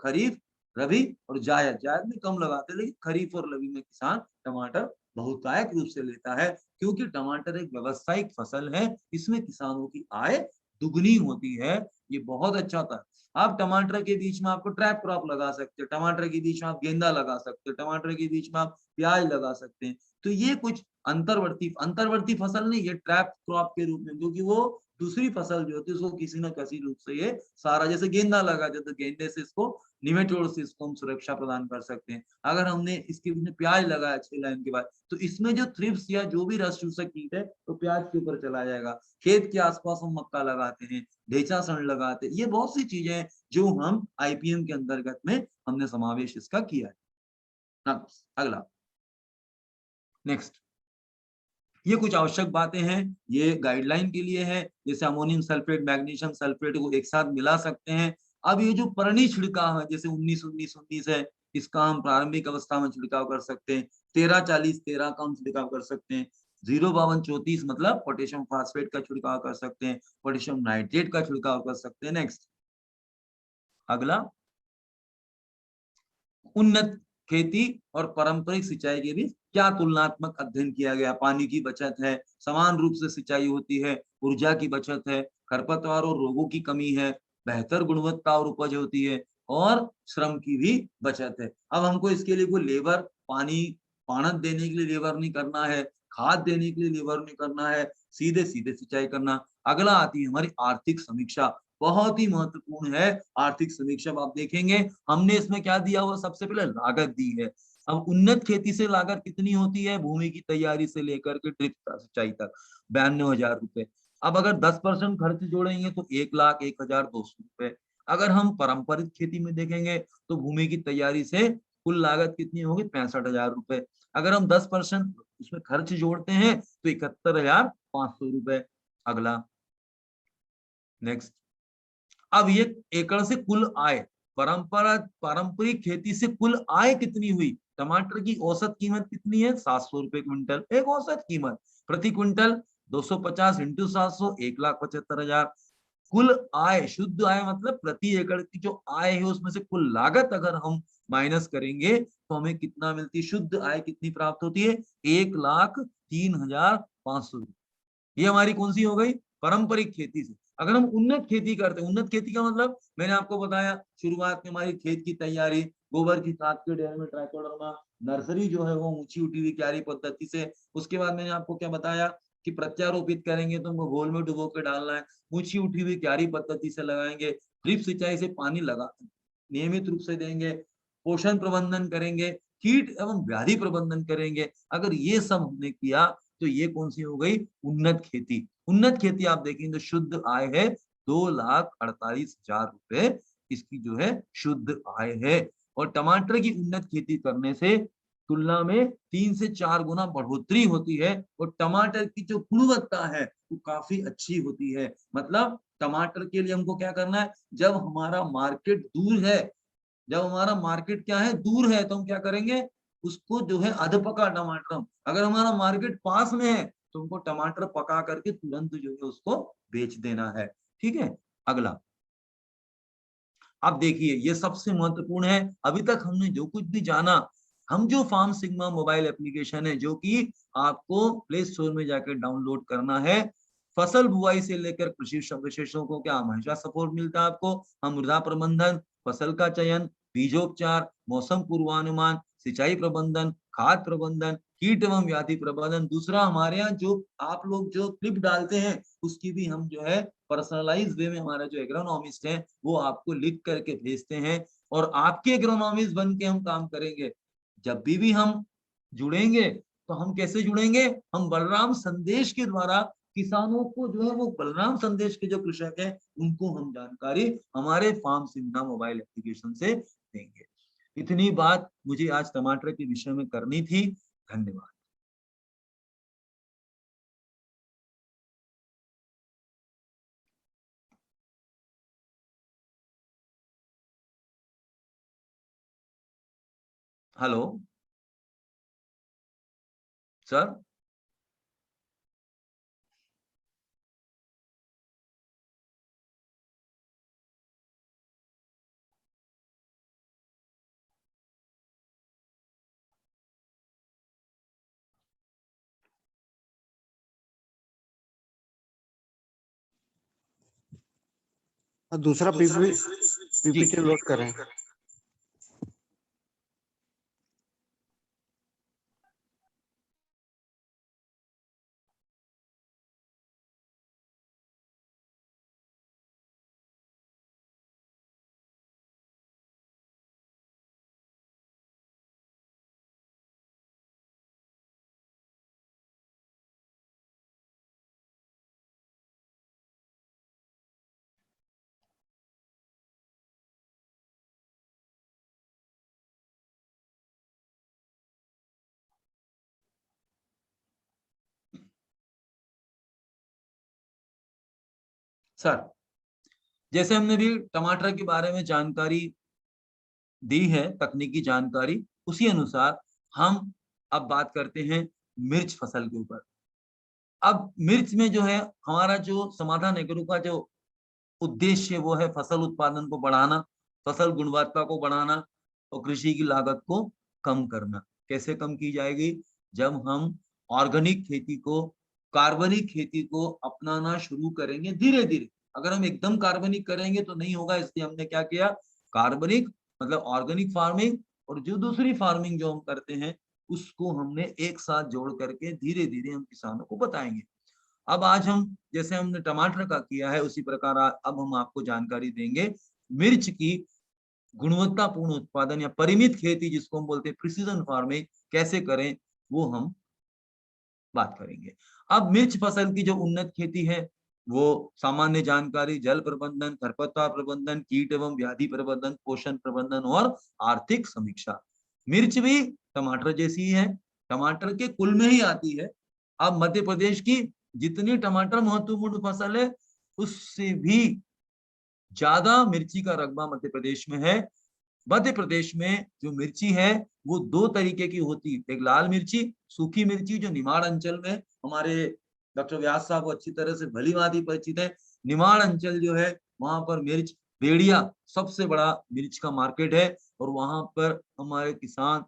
खरीफ, रबी और जायद। जायद में कम लगाते हैं, लेकिन खरीफ और रबी में किसान टमाटर बहुतायत रूप से लेता है, क्योंकि टमाटर एक व्यावसायिक फसल है, इसमें किसानों की आय दुगनी होती है। ये बहुत अच्छा होता है। आप टमाटर के बीच में आपको ट्रैप क्रॉप लगा सकते हो, टमाटर के बीच में आप गेंदा लगा सकते हो, टमाटर के बीच में आप प्याज लगा सकते हैं। तो ये कुछ अंतर्वर्ती फसल नहीं, ये ट्रैप क्रॉप के रूप में, क्योंकि वो दूसरी फसल जो होती है उसको किसी न किसी रूप से ये सारा, जैसे गेंदा लगा जाए तो गेंदे से इसको, निमेटोड से इसको हम सुरक्षा प्रदान कर सकते हैं। अगर हमने इसके बीच में प्याज लगाया 6 लाइन के बाद, तो इसमें जो थ्रिप्स या जो भी रस चूसक कीट है तो प्याज के ऊपर चला जाएगा। खेत के आसपास हम मक्का लगाते हैं, ढेचा सण लगाते हैं, ये बहुत सी चीजें हैं जो हम आईपीएम के अंतर्गत में हमने समावेश इसका किया है। अगला, नेक्स्ट, ये कुछ आवश्यक बातें हैं, ये गाइडलाइन के लिए है, जैसे अमोनियम सल्फेट, मैग्नीशियम सल्फेट को एक साथ मिला सकते हैं। अब ये जो परनी छिड़काव है, जैसे 19-19-19 है, इसका हम प्रारंभिक अवस्था में छिड़काव कर सकते हैं। 13-40-13 का हम छिड़काव कर सकते हैं। 0-52-34 मतलब पोटेशियम फास्फेट का छिड़काव कर सकते हैं, पोटेशियम नाइट्रेट का छिड़काव कर सकते हैं। नेक्स्ट, अगला, उन्नत खेती और पारंपरिक सिंचाई के बीच क्या तुलनात्मक अध्ययन किया गया? पानी की बचत है, समान रूप से सिंचाई होती है, ऊर्जा की बचत है, खरपतवार और रोगों की कमी है, बेहतर गुणवत्ता और उपज होती है, और श्रम की भी बचत है। अब हमको इसके लिए कोई लेबर, पानी पाणत देने के लिए लेबर नहीं करना है, खाद देने के लिए लेबर नहीं करना है, सीधे सीधे सिंचाई करना। अगला आती है हमारी आर्थिक समीक्षा, बहुत ही महत्वपूर्ण है आर्थिक समीक्षा। आप देखेंगे हमने इसमें क्या दिया हुआ, सबसे पहले लागत दी है। अब उन्नत खेती से लागत कितनी होती है? भूमि की तैयारी से लेकर के ड्रिप सिंचाई तक 92,000 रुपए। अब अगर 10% खर्च जोड़ेंगे तो 1,01,200 रुपए। अगर हम पारंपरिक खेती में देखेंगे तो भूमि की तैयारी से कुल लागत कितनी होगी? 65,000 रुपए। अगर हम 10% उसमें खर्च जोड़ते हैं तो 71,500 रुपए। अगला, नेक्स्ट, अब ये एकड़ से कुल आय, पारंपरिक खेती से कुल आय कितनी हुई? टमाटर की औसत कीमत कितनी है? 700 रुपए क्विंटल, एक औसत कीमत। प्रति क्विंटल 250 इंटू 700, 1,75,000। कुल आय, शुद्ध आय मतलब प्रति एकड़ की जो आय है उसमें से कुल लागत अगर हम माइनस करेंगे तो हमें कितना मिलती है? शुद्ध आय कितनी प्राप्त होती है? 1,03,500। ये हमारी कौन सी हो गई? पारंपरिक खेती से। अगर हम उन्नत खेती करते हैं, उन्नत खेती का मतलब मैंने आपको बताया शुरुआत में, हमारी खेत की तैयारी, गोबर की खाद के ढेर में ट्राइकोडर्मा, नर्सरी जो है वो ऊंची उठी हुई क्यारी पद्धति से। उसके बाद मैंने आपको क्या बताया कि प्रत्यारोपित करेंगे तो उनको घोल में डुबो के डालना है, ऊंची उठी हुई क्यारी पद्धति से लगाएंगे, ड्रिप सिंचाई से पानी लगा नियमित रूप से देंगे, पोषण प्रबंधन करेंगे, कीट एवं व्याधि प्रबंधन करेंगे। अगर ये सब हमने किया तो ये कौन सी हो गई? उन्नत खेती। उन्नत खेती आप देखेंगे तो शुद्ध आय है 2,48,000 रुपए, इसकी जो है शुद्ध आय है। और टमाटर की उन्नत खेती करने से तुलना में 3 से 4 गुना बढ़ोतरी होती है, और टमाटर की जो गुणवत्ता है वो काफी अच्छी होती है। मतलब टमाटर के लिए हमको क्या करना है? जब हमारा मार्केट दूर है, जब हमारा मार्केट क्या है? दूर है, तो हम क्या करेंगे? उसको जो है अधपका टमाटर, अगर हमारा मार्केट पास में है तो हमको टमाटर पका करके तुरंत जो है उसको बेच देना है। ठीक है, अगला, अब देखिए ये सबसे महत्वपूर्ण है। अभी तक हमने जो कुछ भी जाना, हम जो फार्म सिग्मा मोबाइल एप्लीकेशन है जो कि आपको प्ले स्टोर में जाकर डाउनलोड करना है, फसल बुआई से लेकर कृषि विशेषज्ञों का हमेशा सपोर्ट मिलता है आपको। हम मृदा प्रबंधन, फसल का चयन, बीजोपचार, मौसम पूर्वानुमान, सिंचाई प्रबंधन, खाद प्रबंधन, कीट एवं व्याधि प्रबंधन। दूसरा, हमारे यहाँ जो आप लोग जो क्लिप डालते हैं उसकी भी हम जो है पर्सनलाइज वे में, हमारा जो एग्रोनॉमिस्ट है वो आपको लिख करके भेजते हैं, और आपके एग्रोनॉमिस्ट बन के हम काम करेंगे। जब भी हम जुड़ेंगे। तो हम कैसे जुड़ेंगे? हम बलराम संदेश के द्वारा किसानों को जो है वो बलराम संदेश के जो कृषक है उनको हम जानकारी हमारे फार्म सिमना मोबाइल एप्लीकेशन से देंगे। इतनी बात मुझे आज टमाटर के विषय में करनी थी। धन्यवाद। Hello sir. दूसरा जी पीपीटी लोड करें। सर, जैसे हमने भी टमाटर के बारे में जानकारी दी है, तकनीकी जानकारी, उसी अनुसार हम अब बात करते हैं मिर्च फसल के ऊपर। अब मिर्च में जो है हमारा जो समाधान एग्रो का जो उद्देश्य वो है फसल उत्पादन को बढ़ाना, फसल गुणवत्ता को बढ़ाना और कृषि की लागत को कम करना। कैसे कम की जाएगी? जब हम ऑर्गेनिक खेती को, कार्बनिक खेती को अपनाना शुरू करेंगे धीरे धीरे। अगर हम एकदम कार्बनिक करेंगे तो नहीं होगा, इसलिए हमने क्या किया, कार्बनिक मतलब ऑर्गेनिक फार्मिंग और जो दूसरी फार्मिंग जो हम करते हैं उसको हमने एक साथ जोड़ करके धीरे धीरे हम किसानों को बताएंगे। अब आज हम जैसे हमने टमाटर का किया है उसी प्रकार अब हम आपको जानकारी देंगे मिर्च की गुणवत्तापूर्ण उत्पादन या परिमित खेती जिसको हम बोलते हैं प्रिसीजन फार्मिंग कैसे करें, वो हम बात करेंगे। अब मिर्च फसल की जो उन्नत खेती है वो सामान्य जानकारी, जल प्रबंधन, खरपतवार प्रबंधन, कीट एवं व्याधि प्रबंधन, पोषण प्रबंधन और आर्थिक समीक्षा। मिर्च भी टमाटर जैसी ही है, टमाटर के कुल में ही आती है। अब मध्य प्रदेश की जितनी टमाटर महत्वपूर्ण फसल है उससे भी ज्यादा मिर्ची का रकबा मध्य प्रदेश में है। मध्य प्रदेश में जो मिर्ची है वो दो तरीके की होती है, एक लाल मिर्ची, सूखी मिर्ची जो निमाड़ अंचल में हमारे डॉक्टर व्यास साहब अच्छी तरह से भली भांति परिचित है। निमाड़ अंचल जो है वहां पर मिर्च बेड़िया सबसे बड़ा मिर्च का मार्केट है और वहां पर हमारे किसान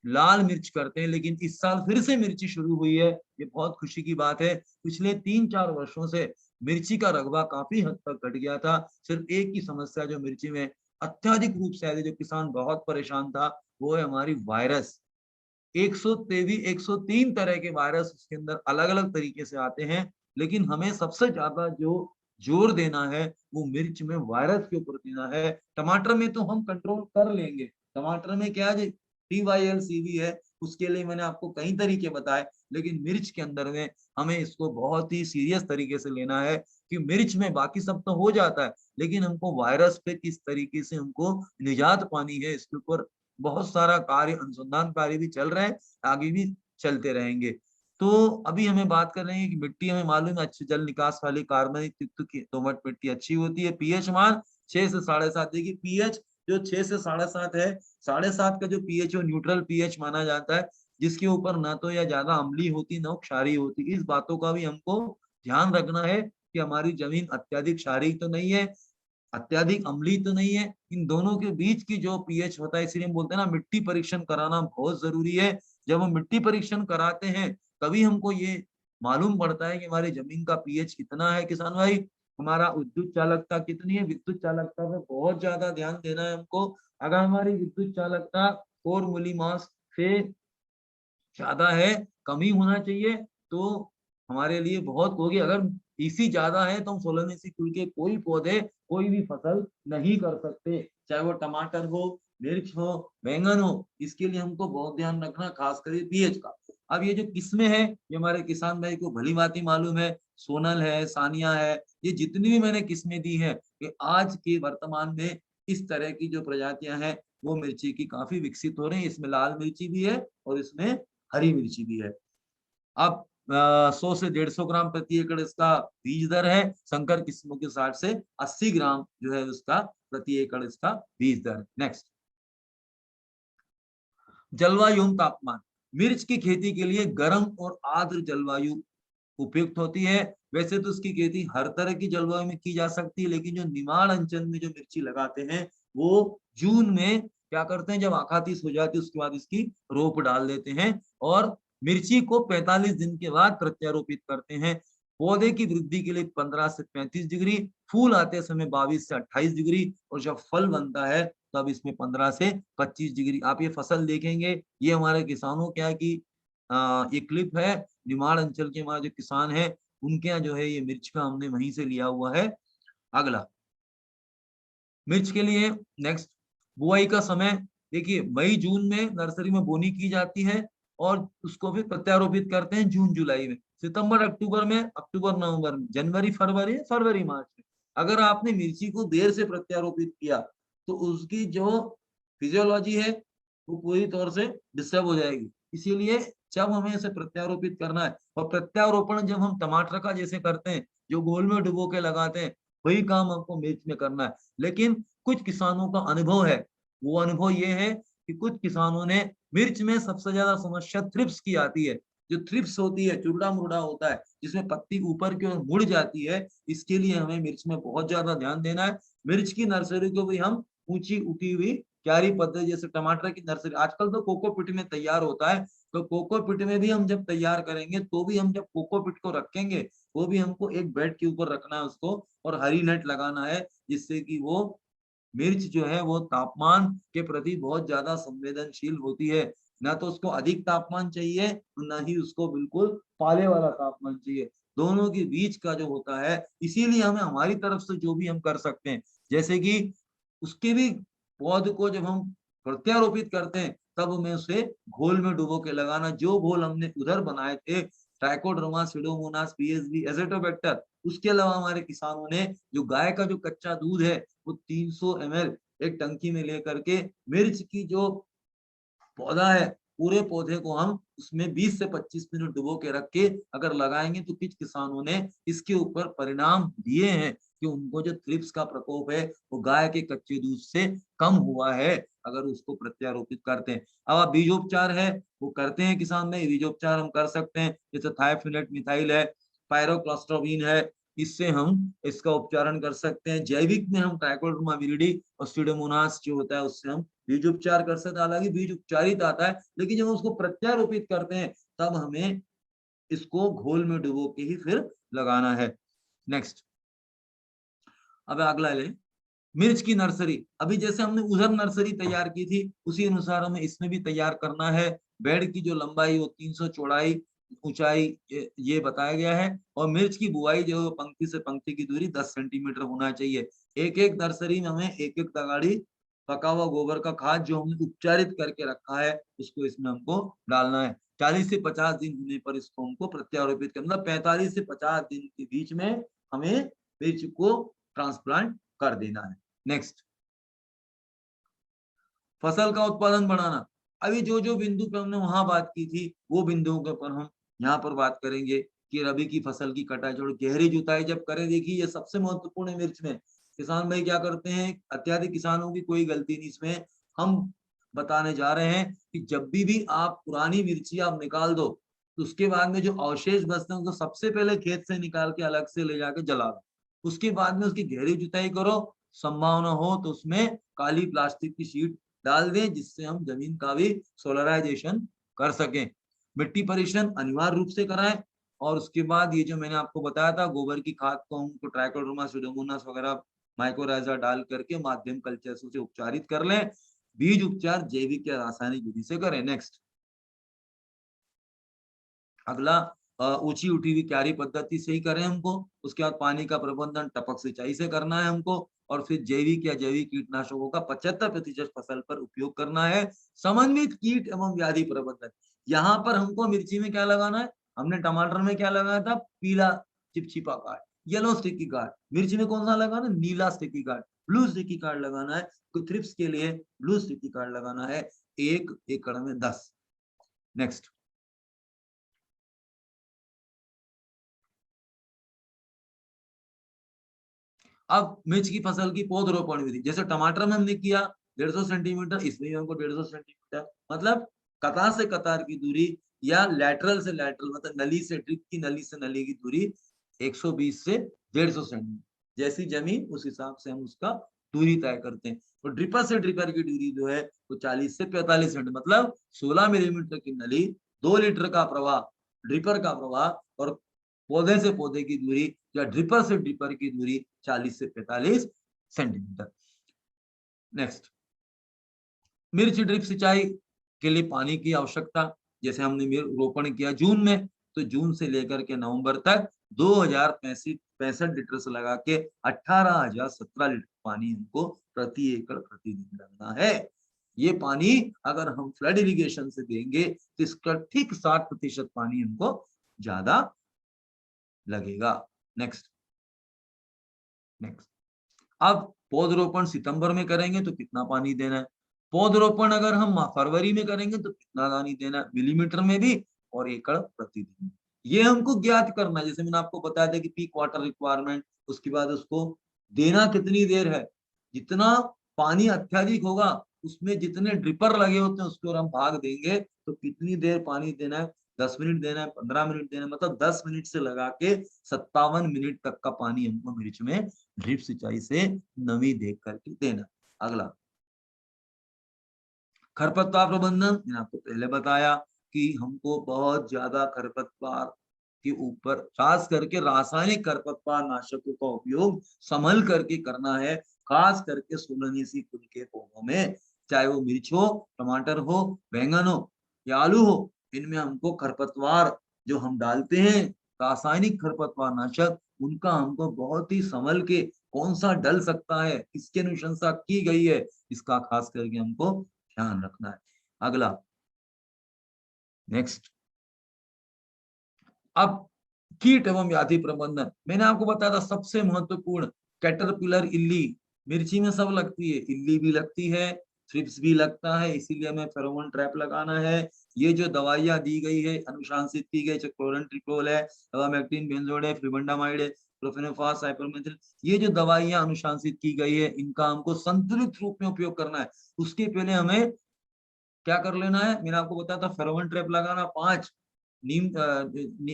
लाल मिर्च करते हैं। लेकिन इस साल फिर से मिर्ची शुरू हुई है, ये बहुत खुशी की बात है। पिछले 3-4 वर्षों से मिर्ची का रकबा काफी हद तक घट गया था। सिर्फ एक ही समस्या जो मिर्ची में अत्यधिक रूप से आई, जो किसान बहुत परेशान था, वो है हमारी वायरस। 103 तरह के वायरस उसके अंदर अलग अलग तरीके से आते हैं, लेकिन हमें सबसे ज्यादा जो जोर देना है वो मिर्च में वायरस के ऊपर देना है। टमाटर में तो हम कंट्रोल कर लेंगे, टमाटर में क्या है TYLCV है, उसके लिए मैंने आपको कई तरीके बताए, लेकिन मिर्च के अंदर में हमें इसको बहुत ही सीरियस तरीके से लेना है कि मिर्च में बाकी सब तो हो जाता है, लेकिन हमको वायरस पे किस तरीके से हमको निजात पानी है, इसके ऊपर बहुत सारा कार्य, अनुसंधान कार्य भी चल रहे हैं, आगे भी चलते रहेंगे। तो अभी हमें बात कर रहे हैं कि मिट्टी हमें मालूम है अच्छी जल निकास वाली कार्बनिक युक्त की दोमट मिट्टी अच्छी होती है। पीएच मान 6 से 7.5। देखिए पीएच जो 6 से 7.5 है, 7.5 का जो पीएच है न्यूट्रल पीएच माना जाता है, जिसके ऊपर ना तो या ज्यादा अम्लीय होती ना क्षारीय होती। इस बातों का भी हमको ध्यान रखना है कि हमारी जमीन अत्यधिक क्षारीय तो नहीं है, अत्यधिक अम्लीय तो नहीं है, इन दोनों के बीच की जो पीएच होता है। इसीलिए हम बोलते हैं ना मिट्टी परीक्षण कराना बहुत जरूरी है। जब हम मिट्टी परीक्षण कराते हैं तभी हमको ये मालूम पड़ता है कि हमारी जमीन का पीएच कितना है। किसान भाई, हमारा विद्युत चालकता कितनी है? विद्युत चालकता पे बहुत ज्यादा ध्यान देना है हमको। अगर हमारी विद्युत चालकता 4 मिलीमास से ज्यादा है, कम ही होना चाहिए, तो हमारे लिए बहुत होगी। अगर इसी ज्यादा है तो हम 16 में से खुल के कोई पौधे कोई भी फसल नहीं कर सकते, चाहे वो टमाटर हो मिर्च हो, बैंगन हो, इसके लिए हमको बहुत ध्यान रखना, खास कर पीएच का। अब ये जो किस्में हैं, ये हमारे किसान भाई को भली भांति मालूम है, सोनल है, सानिया है, ये जितनी भी मैंने किस्में दी है, कि आज के वर्तमान में इस तरह की जो प्रजातियां हैं वो मिर्ची की काफी विकसित हो रही है। इसमें लाल मिर्ची भी है और इसमें हरी मिर्ची भी है। अब 100 से 150 ग्राम प्रति एकड़ इसका बीज दर है। संकर किस्मों के 60 से 80 ग्राम जो है उसका प्रति एकड़ इसका बीज दर है। नेक्स्ट, जलवायु एवं तापमान। मिर्च की खेती के लिए गर्म और आर्द्र जलवायु उपयुक्त होती है। वैसे तो इसकी खेती हर तरह की जलवायु में की जा सकती है, लेकिन जो निमाड़ अंचल में जो मिर्ची लगाते हैं वो जून में क्या करते हैं, जब आखातीस हो जाती है उसके बाद इसकी रोप डाल देते हैं और मिर्ची को 45 दिन के बाद प्रत्यारोपित करते हैं। पौधे की वृद्धि के लिए 15 से 35 डिग्री, फूल आते समय 22 से 28 डिग्री और जब फल बनता है तब इसमें 15 से 25 डिग्री। आप ये फसल देखेंगे, ये हमारे किसानों क्या की ये क्लिप है, निमाड़ अंचल के हमारे जो किसान है उनके यहाँ जो है ये मिर्च का हमने वहीं से लिया हुआ है। अगला, मिर्च के लिए नेक्स्ट, बुआई का समय। देखिए मई जून में नर्सरी में बोनी की जाती है और उसको फिर प्रत्यारोपित करते हैं जून जुलाई में। सितंबर अक्टूबर में, अक्टूबर नवंबर में, जनवरी फरवरी, फरवरी मार्च में। अगर आपने मिर्ची को देर से प्रत्यारोपित किया तो उसकी जो फिजियोलॉजी है वो पूरी तौर से डिस्टर्ब हो जाएगी। इसीलिए जब हमें इसे प्रत्यारोपित करना है, और प्रत्यारोपण जब हम टमाटर का जैसे करते हैं, जो गोल में डुबो के लगाते हैं, वही काम हमको मिर्च में करना है। लेकिन कुछ किसानों का अनुभव है, वो अनुभव ये है कि कुछ किसानों ने मिर्च में सबसे ज्यादा समस्या थ्रिप्स की आती है। जो थ्रिप्स होती है, चुरड़ा मुरड़ा होता है जिसमें पत्ती ऊपर की ओर मुड़ जाती है, इसके लिए हमें मिर्च में बहुत ज्यादा ध्यान देना है। मिर्च की नर्सरी को भी हम ऊंची उठी हुई क्यारी पद्धति, जैसे टमाटर की नर्सरी आजकल तो कोकोपीट में तैयार होता है, तो कोकोपीट में भी हम जब तैयार करेंगे तो भी हम जब कोकोपीट को रखेंगे वो भी हमको एक बेड के ऊपर रखना है उसको, और हरी नेट लगाना है, जिससे कि वो मिर्च जो है वो तापमान के प्रति बहुत ज्यादा संवेदनशील होती है। ना तो उसको अधिक तापमान चाहिए, ना ही उसको बिल्कुल पाले वाला तापमान चाहिए। दोनों के बीच का जो होता है, इसीलिए हमें हमारी तरफ से जो भी हम कर सकते हैं, जैसे कि उसके भी पौध को जब हम प्रत्यारोपित करते हैं तब हमें उसे घोल में डुबो के लगाना। जो घोल हमने उधर बनाए थे, ट्राइकोडर्मा, सीडोमोनास, पीएसबी, एजेटोबैक्टर, उसके अलावा हमारे किसानों ने जो गाय का जो कच्चा दूध है वो 300 ml एक टंकी में लेकर के मिर्च की जो पौधा है, पूरे पौधे को हम उसमें 20 से 25 मिनट डुबो के रख के अगर लगाएंगे तो कुछ किसानों ने इसके ऊपर परिणाम दिए हैं कि उनको जो थ्रिप्स का प्रकोप है वो गाय के कच्चे दूध से कम हुआ है, अगर उसको प्रत्यारोपित करते हैं। अब बीजोपचार है वो करते हैं किसान में, बीजोपचार हम कर सकते हैं, जैसे थायोफिनेट मिथाइल है, पायरोक्लोस्ट्रोबिन है, इससे हम इसका उपचारण कर सकते हैं। जैविक में हम ट्राइकोडर्मा विरिडी और सीडोमोनास जो होता है उससे हम बीज उपचार कर सकते हैं। हालांकि बीज उपचारित आता है, लेकिन जब हम उसको प्रत्यारोपित करते हैं तब हमें इसको घोल में डुबो के ही फिर लगाना है। नेक्स्ट, अब अगला ले, मिर्च की नर्सरी। अभी जैसे हमने उधर नर्सरी तैयार की थी उसी अनुसार हमें इसमें भी तैयार करना है। बेड की जो लंबाई वो 300, चौड़ाई ऊंचाई ये बताया गया है, और मिर्च की बुआई जो पंक्ति से पंक्ति की दूरी 10 सेंटीमीटर होना चाहिए। एक एक नर्सरी में हमें एक एक तगाड़ी पका हुआ गोबर का खाद जो हमने उपचारित करके रखा है उसको इसमें हमको डालना है। 40 से 50 दिन होने पर इसको हमको प्रत्यारोपित करना, 45 से 50 दिन के बीच में हमें मिर्च को ट्रांसप्लांट कर देना है। नेक्स्ट, फसल का उत्पादन बढ़ाना। अभी जो जो बिंदु पे हमने वहां बात की थी वो बिंदुओं के ऊपर हम यहाँ पर बात करेंगे कि रबी की फसल की कटाई छोड़ गहरी जुताई जब करें। देखिए ये सबसे महत्वपूर्ण है मिर्च में। किसान भाई क्या करते हैं, अत्याधिक किसानों की कोई गलती नहीं इसमें, हम बताने जा रहे हैं कि जब भी आप पुरानी मिर्ची आप निकाल दो तो उसके बाद में जो अवशेष बचते हैं उसको सबसे पहले खेत से निकाल के अलग से ले जाके जला दो। उसके बाद में उसकी गहरी जुताई करो, संभावना हो तो उसमें काली प्लास्टिक की शीट डाल दें जिससे हम जमीन का भी सोलराइजेशन कर सकें। मिट्टी परीक्षण अनिवार्य रूप से कराएं, और उसके बाद ये जो मैंने आपको बताया था गोबर की खाद को हमको ट्राइकोडर्मा, सुडोमोनास वगैरह माइक्रोराइजा डाल करके माध्यम कल्चर से उपचारित कर लें। बीज उपचार जैविक या रासायनिक विधि से करें। नेक्स्ट, अगला, ऊंची उठी हुई क्यारी पद्धति से ही करें हमको। उसके बाद पानी का प्रबंधन टपक सिंचाई से करना है हमको, और फिर जैविक या जैविक कीटनाशकों का 75% फसल पर उपयोग करना है। समन्वित कीट एवं व्याधि प्रबंधन, यहाँ पर हमको मिर्ची में क्या लगाना है, हमने टमाटर में क्या लगाया था, पीला चिपचिपा कार्ड, येलो स्टिकी कार्ड। मिर्ची में कौन सा लगाना, नीला sticky card, blue sticky card लगाना है। तो थ्रिप्स के लिए ब्लू स्टिकी कार्ड लगाना है 1 एकड़ में 10। नेक्स्ट, अब मिर्च की फसल की पौधरोपण विधि, जैसे टमाटर में हमने किया 150 सेंटीमीटर, इसमें भी हमको 150 सेंटीमीटर, मतलब कतार से कतार की दूरी या लैटरल से लैटरल, मतलब नली से ड्रिप की नली से नली की दूरी 120 से 150 सेंटीमीटर। जैसी जमीन उस हिसाब से हम उसका दूरी तय करते हैं। तो ड्रिपर से ड्रिपर की दूरी जो है वो 40 से 45 सेंटीमीटर, मतलब 16 मिलीमीटर की नली, 2 लीटर का प्रवाह, ड्रिपर का प्रवाह, और पौधे से पौधे की दूरी या ड्रिपर से ड्रिपर की दूरी 40 से 45 सेंटीमीटर। नेक्स्ट, मिर्च ड्रिप सिंचाई के लिए पानी की आवश्यकता, जैसे हमने रोपण किया जून में, तो जून से लेकर के नवंबर तक 2065 लीटर से लगा के 18,017 लीटर पानी हमको प्रति एकड़ प्रतिदिन लगना है। ये पानी अगर हम फ्लड इरिगेशन से देंगे तो इसका ठीक 60% पानी हमको ज्यादा लगेगा। नेक्स्ट, अब पौधरोपण सितंबर में करेंगे तो कितना पानी देना है, पौधरोपण अगर हम फरवरी में करेंगे तो कितना पानी देना है, मिलीमीटर में भी और एकड़ प्रतिदिन। ये हमको ज्ञात करना है, जैसे मैंने आपको बताया था कि पीक वाटर रिक्वायरमेंट, उसके बाद उसको देना कितनी देर है, जितना पानी अत्यधिक होगा उसमें जितने ड्रिपर लगे होते हैं उसको हम भाग देंगे, तो कितनी देर पानी देना है, 10 मिनट देना है, 15 मिनट देना है, मतलब 10 मिनट से लगा के 57 मिनट तक का पानी हमको मिर्च में ड्रिप सिंचाई से नमी देख करके देना। अगला, खरपतवार प्रबंधन, मैंने आपको पहले बताया कि हमको बहुत ज्यादा खरपतवार के ऊपर, खास करके रासायनिक खरपतवार नाशकों का उपयोग संभल करके करना है, खास करके सोलहनीसी कुल के पौधों में, चाहे वो मिर्च हो, टमाटर हो, बैंगन हो या आलू हो, इनमें हमको खरपतवार जो हम डालते हैं रासायनिक खरपतवार नाशक, उनका हमको बहुत ही संभल के, कौन सा डल सकता है, किसकी अनुशंसा की गई है, इसका खास करके हमको ध्यान रखना है। अगला, नेक्स्ट, अब कीट एवं व्याधि प्रबंधन, मैंने आपको बताया था सबसे महत्वपूर्ण कैटरपिलर, इल्ली, मिर्ची में सब लगती है, इल्ली भी लगती है, थ्रिप्स भी लगता है, इसीलिए हमें फेरोमोन ट्रैप लगाना है। ये जो दवाइयां दी गई है, अनुशासित की गई, क्लोरनट्रिकोल है, इमामेक्टिन, बेंजोड है, फ्लुबेंडामाइड है, प्रोफेनोफास, साइपरमेथ्रिन, ये जो दवाइयां अनुशासित की गई है, इनका हमको संतुलित रूप में उपयोग करना है। उसके पहले हमें क्या कर लेना है, मैंने आपको बताया था फेरोमोन ट्रैप लगाना, 5 नीम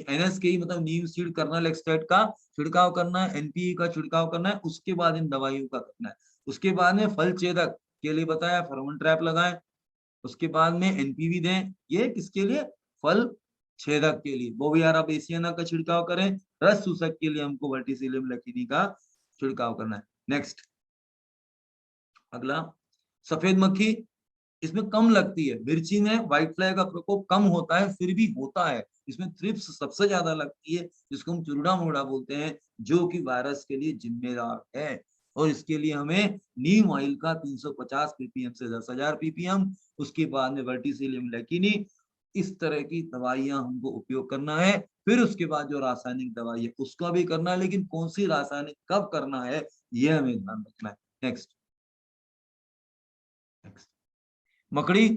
NSK मतलब नीम सीड कर्नल एक्सट्रैक्ट का छिड़काव करना है, NPE का छिड़काव करना है, उसके बाद इन दवाइयों का करना है। उसके बाद में फल छेदक के लिए बताया फेरोमोन ट्रैप लगाएं, उसके बाद में NPV दें, ये किसके लिए, फल छेदक के लिए। बोवियारा बेसियाना का छिड़काव करें, रस चूसक के लिए हमको वर्टिसिलियम लैकिनी का छिड़काव करना है। नेक्स्ट, अगला, सफेद मक्खी, इसमें कम लगती है, मिर्ची में व्हाइट फ्लाई का प्रकोप कम होता है, फिर भी होता है, इसमें थ्रिप्स सबसे ज्यादा लगती है, जिसको हम चुरुड़ा मुड़ा बोलते हैं, जो कि वायरस के लिए जिम्मेदार है। और इसके लिए हमें नीम ऑयल का 350 ppm से 10,000 ppm, उसके बाद में वर्टिसिलियम लैकिनी, इस तरह की दवाइयां हमको उपयोग करना है। फिर उसके बाद जो रासायनिक दवाई है उसका भी करना है, लेकिन कौन सी रासायनिक कब करना है ये हमें ध्यान रखना है। नेक्स्ट, मकड़ी,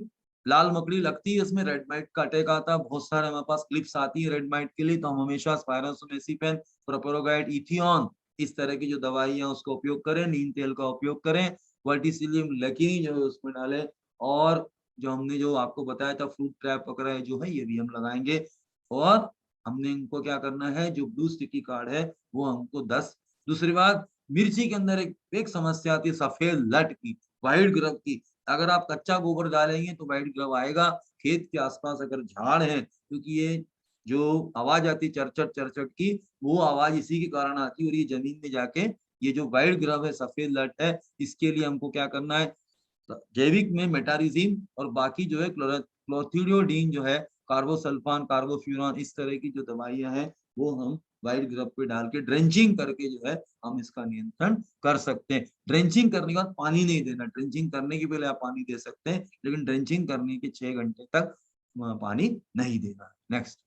लाल मकड़ी लगती है, इसमें रेड माइट का अटैक आता है, बहुत सारे हमारे पास क्लिप्स आती है रेड माइट के लिए, तो हम हमेशा स्पायरोमेसिपेन, प्रोपेरोगाइड, इथियन, इस तरह की जो दवाइयां उसका उपयोग करें, नीम तेल का उपयोग करें, वर्टिसिलियम लैकिनी जो है उसमें डालें, और जो हमने जो आपको बताया था फ्रूट ट्रैप वगैरह जो है ये भी हम लगाएंगे। और हमने इनको क्या करना है, जो ब्लू स्टिकी कार्ड है वो हमको 10। दूसरी बात, मिर्ची के अंदर एक समस्या आती है सफेद लट की, व्हाइट ग्रब की, अगर आप कच्चा गोबर डालेंगे तो व्हाइट ग्लव आएगा। खेत के आसपास अगर झाड़ है, क्योंकि ये जो आवाज आती है चरचट चरचट की, वो आवाज इसी के कारण आती है, और ये जमीन में जाके ये जो व्हाइट ग्लव है, सफेद लट है, इसके लिए हमको क्या करना है, जैविक में मेटारिजीम और बाकी जो है क्लोथिडियोडीन जो है कार्बोसल्फान, कार्बोफ्यूरॉन, इस तरह की जो दवाइयां हैं वो हम वाइट ग्रब पे डाल के ड्रेंचिंग करके जो है हम इसका नियंत्रण कर सकते हैं। ड्रेंचिंग करने के बाद पानी नहीं देना, ड्रेंचिंग करने के पहले आप पानी दे सकते हैं, लेकिन ड्रेंचिंग करने के 6 घंटे तक पानी नहीं देना। नेक्स्ट,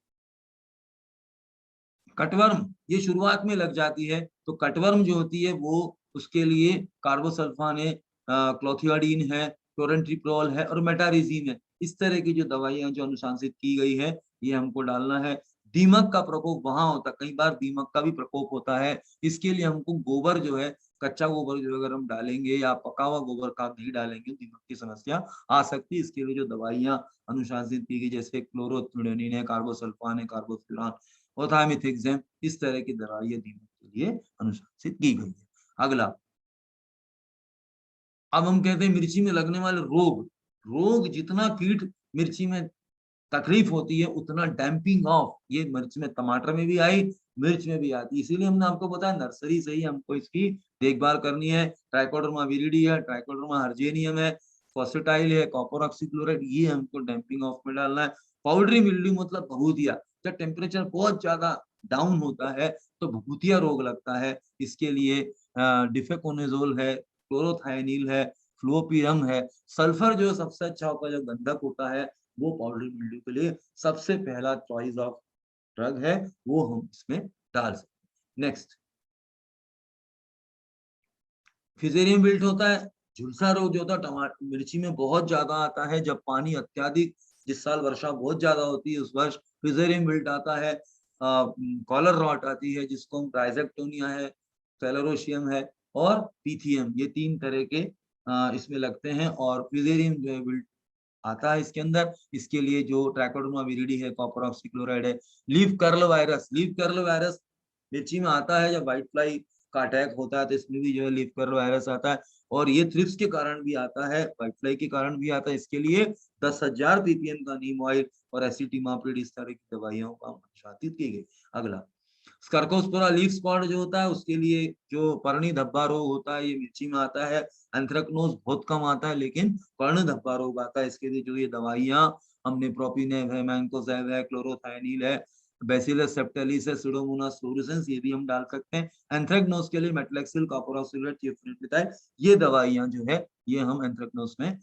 कटवर्म, ये शुरुआत में लग जाती है, तो कटवर्म जो होती है वो उसके लिए कार्बोसल्फान है, क्लोथियाडीन है, क्लोरेंट्रिप्रोल है और मेटारिजीन है। इस तरह की जो दवाइयां जो अनुशंसित की गई है ये हमको डालना है। दीमक का प्रकोप वहां होता है, कई बार दीमक का भी प्रकोप होता है, इसके लिए हमको गोबर जो है, कच्चा गोबर जो अगर हम डालेंगे या पका हुआ गोबर खाद नहीं डालेंगे, दीमक की समस्या आ सकती है। इसके लिए जो दवाइयां अनुशंसित की गई जैसे क्लोरोथियोडीन है, कार्बोसल्फान है, कार्बोफ्यूरॉन, ओथामिथिक्सम, इस तरह की दवाइयां दीमक के लिए अनुशंसित की गई है। अगला, अब हम कहते हैं मिर्ची में लगने वाले रोग। रोग, जितना कीट मिर्ची में तकलीफ होती है उतना डैम्पिंग ऑफ ये मिर्च में, टमाटर में भी आई, मिर्च में भी आती है। इसीलिए हमने आपको बताया नर्सरी से ही हमको इसकी देखभाल करनी है। ट्राइकोडर्मा विरिडी है, ट्राइकोडर्मा हर्जेनियम है, फोसेटाइल है, कॉपर ऑक्सीक्लोराइड, ये हमको डैम्पिंग ऑफ में डालना है। पाउडरी मिल्ड्यू मतलब भभूतिया, जब टेम्परेचर बहुत ज्यादा डाउन होता है तो भभूतिया रोग लगता है। इसके लिए डिफेकोनेजोल है, क्लोरोथायनिल है, फ्लोपीरम है। सल्फर जो सबसे अच्छा होता है, जो गंधक होता है, वो पाउडरी मिल्ड्यू के लिए सबसे पहला चॉइस ऑफ ड्रग है, वो हम इसमें डाल सकते हैं। नेक्स्ट, फिजेरियम विल्ट होता है, झुलसा रोग जो होता है टमाटर मिर्ची में बहुत ज्यादा आता है, जब पानी अत्याधिक, जिस साल वर्षा बहुत ज्यादा होती है उस वर्ष फिजेरियम विल्ट आता है। कॉलर रॉट आती है जिसको हम ट्राइजेक्टोनिया है, फेलोरोशियम है और पीथियम, ये 3 तरह के इसमें लगते हैं। और फिजेरियम जो है विल्ट आता है इसके अंदर। इसके लिए जो ट्राइकोडर्मा विरिडी है, कॉपर ऑक्सीक्लोराइड है, leaf curl virus, leaf curl virus मिर्ची में आता है, जब व्हाइट फ्लाई का अटैक होता है तो इसमें भी जो है लीफ कर्ल वायरस आता है, और ये थ्रिप्स के कारण भी आता है, व्हाइट फ्लाई के कारण भी आता है। इसके लिए 10,000 ppm का नीम ऑयल और एसिटिमाप्रिड, इस तरह की दवाइयों का अनुशंसित की गई। अगला, स्कर्कोस्पोरा लीफ स्पॉट जो होता है, उसके लिए जो पर्णी धब्बा रोग होता है ये मिर्ची में आता है। एंथ्रेक्नोज बहुत कम आता है, लेकिन पर्ण धब्बा रोग आता है। इसके लिए जो ये दवाइयां हमने प्रोपिनेव है, मैंकोजेब है, क्लोरोथायनिल है, बेसिलस सेप्टिलिस है, सुडोमोनास फ्लोरेसेंस, ये भी हम डाल सकते हैं। एंथ्रेक्नोज के लिए मेटलेक्सिल, कॉपर ऑक्सीक्लोराइड, चिफ्रिनोलिथाइड, ये दवाइयां जो है ये हम एंथ्रेक्नोज में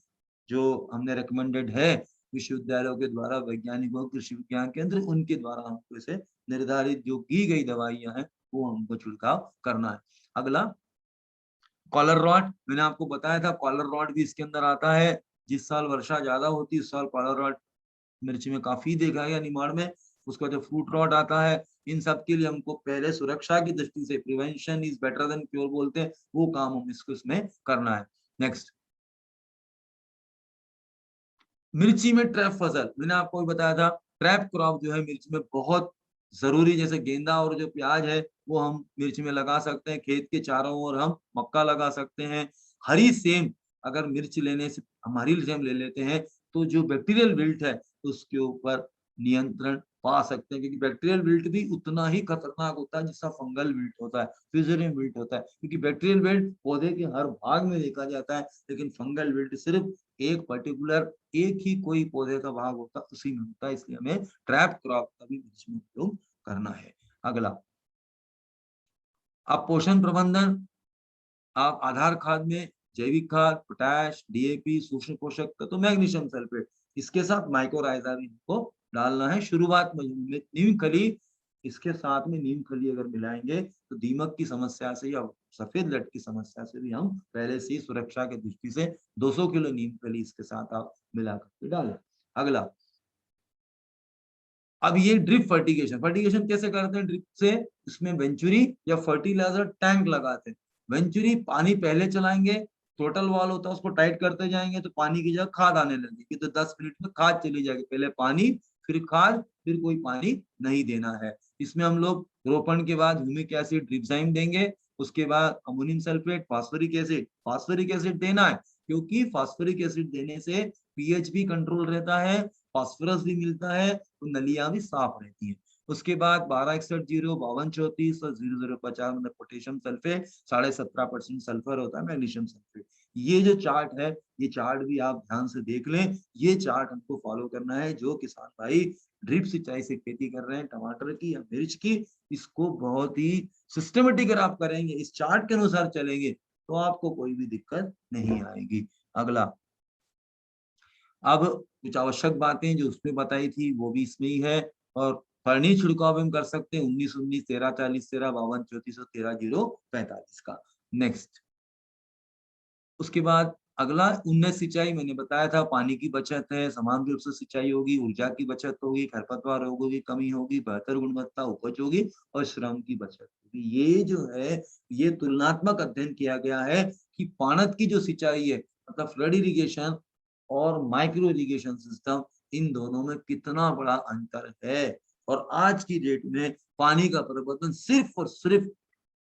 जो हमने रिकमेंडेड है विश्वविद्यालयों के द्वारा, वैज्ञानिकों, कृषि विज्ञान केंद्र, उनके द्वारा हमको इसे निर्धारित जो की गई दवाइयां हैं वो हमको छिड़काव करना है। अगला, कॉलर रॉट, मैंने आपको बताया था कॉलर रॉट भी इसके अंदर आता है। जिस साल वर्षा ज्यादा होती है उस साल कॉलर रॉट मिर्ची में काफी देखा गया, निमाड़ में। उसका जो फ्रूट रॉट आता है, इन सब के लिए हमको पहले सुरक्षा की दृष्टि से, prevention is better than cure बोलते हैं, वो काम हम इसको इसमें करना है। नेक्स्ट, मिर्ची में ट्रैप फसल, मैंने आपको बताया था ट्रैप क्रॉप जो है मिर्ची में बहुत जरूरी, जैसे गेंदा और जो प्याज है वो हम मिर्च में लगा सकते हैं। खेत के चारों ओर हम मक्का लगा सकते हैं। हरी सेम, अगर मिर्च लेने से हम हरी सेम ले लेते हैं तो जो बैक्टीरियल विल्ट है उसके ऊपर नियंत्रण पा सकते हैं, क्योंकि बैक्टीरियल विल्ट भी उतना ही खतरनाक होता है जितना फंगल विल्ट होता है, फ्यूजेरियम विल्ट होता है। क्योंकि बैक्टीरियल विल्ट पौधे के हर भाग में देखा जाता है, लेकिन फंगल विल्ट सिर्फ एक पर्टिकुलर, एक ही कोई पौधे का भाग होता है उसी में होता है। इसलिए हमें ट्रैप क्रॉप का भी मिर्च में उपयोग करना है। अगला, आप पोषण प्रबंधन, आप आधार खाद में जैविक खाद, पोटैश, डीएपी, सूक्ष्म पोषक तत्व, मैग्नीशियम सल्फेट, इसके साथ माइक्रोराइजा भी इनको डालना है। शुरुआत में नीम खली, इसके साथ में नीम खली अगर मिलाएंगे तो दीमक की समस्या से या सफेद लट की समस्या से भी हम पहले से ही सुरक्षा की दृष्टि से 200 किलो नीम खली इसके साथ आप मिला करके डालें। अगला, अब ये ड्रिप फर्टिगेशन, फर्टिगेशन कैसे करते हैं ड्रिप से, इसमें वेंचुरी या फर्टिलाइजर टैंक लगाते हैं। वेंचुरी पानी पहले चलाएंगे, टोटल वॉल होता है उसको टाइट करते जाएंगे तो पानी की जगह खाद आने लगेगी, तो 10 मिनट में खाद चली जाएगी। पहले पानी, फिर खाद, फिर कोई पानी नहीं देना है। इसमें हम लोग रोपण के बाद ह्यूमिक एसिड, ड्रिपजाइम देंगे, उसके बाद अमोनियम सल्फेट, फास्फोरिक एसिड देना है, क्योंकि फास्फोरिक एसिड देने से पीएच भी कंट्रोल रहता है, फास्फोरस भी मिलता है, तो नलियां भी साफ रहती हैं। उसके बाद 1261 52 34 और 0050 मतलब पोटेशियम सल्फेट, 17.5% सल्फर होता है, मैग्नीशियम सल्फेट। ये जो चार्ट है, ये चार्ट भी आप ध्यान से देख लें। ये चार्ट हमको फॉलो करना है। जो किसान भाई ड्रिप सिंचाई से खेती कर रहे हैं टमाटर की या मिर्च की, इसको बहुत ही सिस्टमेटिक अगर आप करेंगे, इस चार्ट के अनुसार चलेंगे, तो आपको कोई भी दिक्कत नहीं आएगी। अगला, अब कुछ आवश्यक बातें जो उसमें बताई थी वो भी इसमें ही है, और फलनी छिड़काव भी हम कर सकते हैं 19 19 13 40 13 52 34 और 13 0 45 का। नेक्स्ट, उसके बाद अगला उन्नत सिंचाई मैंने बताया था, पानी की बचत है, समान रूप से सिंचाई होगी, ऊर्जा की बचत होगी, खरपतवार रोगों की कमी होगी, बेहतर गुणवत्ता उपज होगी और श्रम की बचत होगी। ये जो है, ये तुलनात्मक अध्ययन किया गया है कि पाणत की जो सिंचाई है, मतलब फ्लड इरिगेशन और माइक्रो इरिगेशन सिस्टम, इन दोनों में कितना बड़ा अंतर है। और आज की डेट में पानी का प्रबंधन सिर्फ और सिर्फ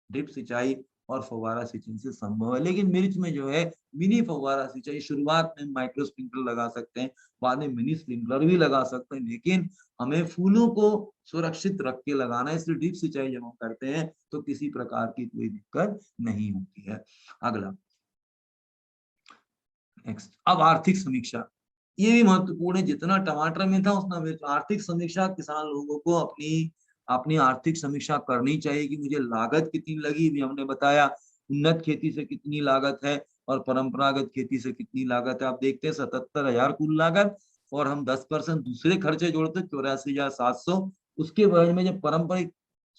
ड्रिप सिंचाई और फव्वारा सिंचाई से संभव है। लेकिन मिर्च में जो है मिनी फव्वारा सिंचाई, शुरुआत में माइक्रो स्प्रिंकलर लगा सकते हैं, बाद में मिनी स्प्रिंकलर भी लगा सकते हैं, लेकिन हमें फूलों को सुरक्षित रख के लगाना है, इसलिए ड्रिप सिंचाई जब हम करते हैं तो किसी प्रकार की कोई दिक्कत नहीं होती है। अगला, नेक्स्ट, अब आर्थिक समीक्षा, ये भी महत्वपूर्ण है, जितना टमाटर में था उतना मिर्च। आर्थिक समीक्षा, किसान लोगों को अपनी अपनी आर्थिक समीक्षा करनी चाहिए कि मुझे लागत कितनी लगी, भी हमने बताया, उन्नत खेती से कितनी लागत है और परंपरागत खेती से कितनी लागत है। आप देखते हैं 77,000 कुल लागत, और हम 10% दूसरे खर्चे जोड़ते 84,700। उसके बाद में जब पारंपरिक,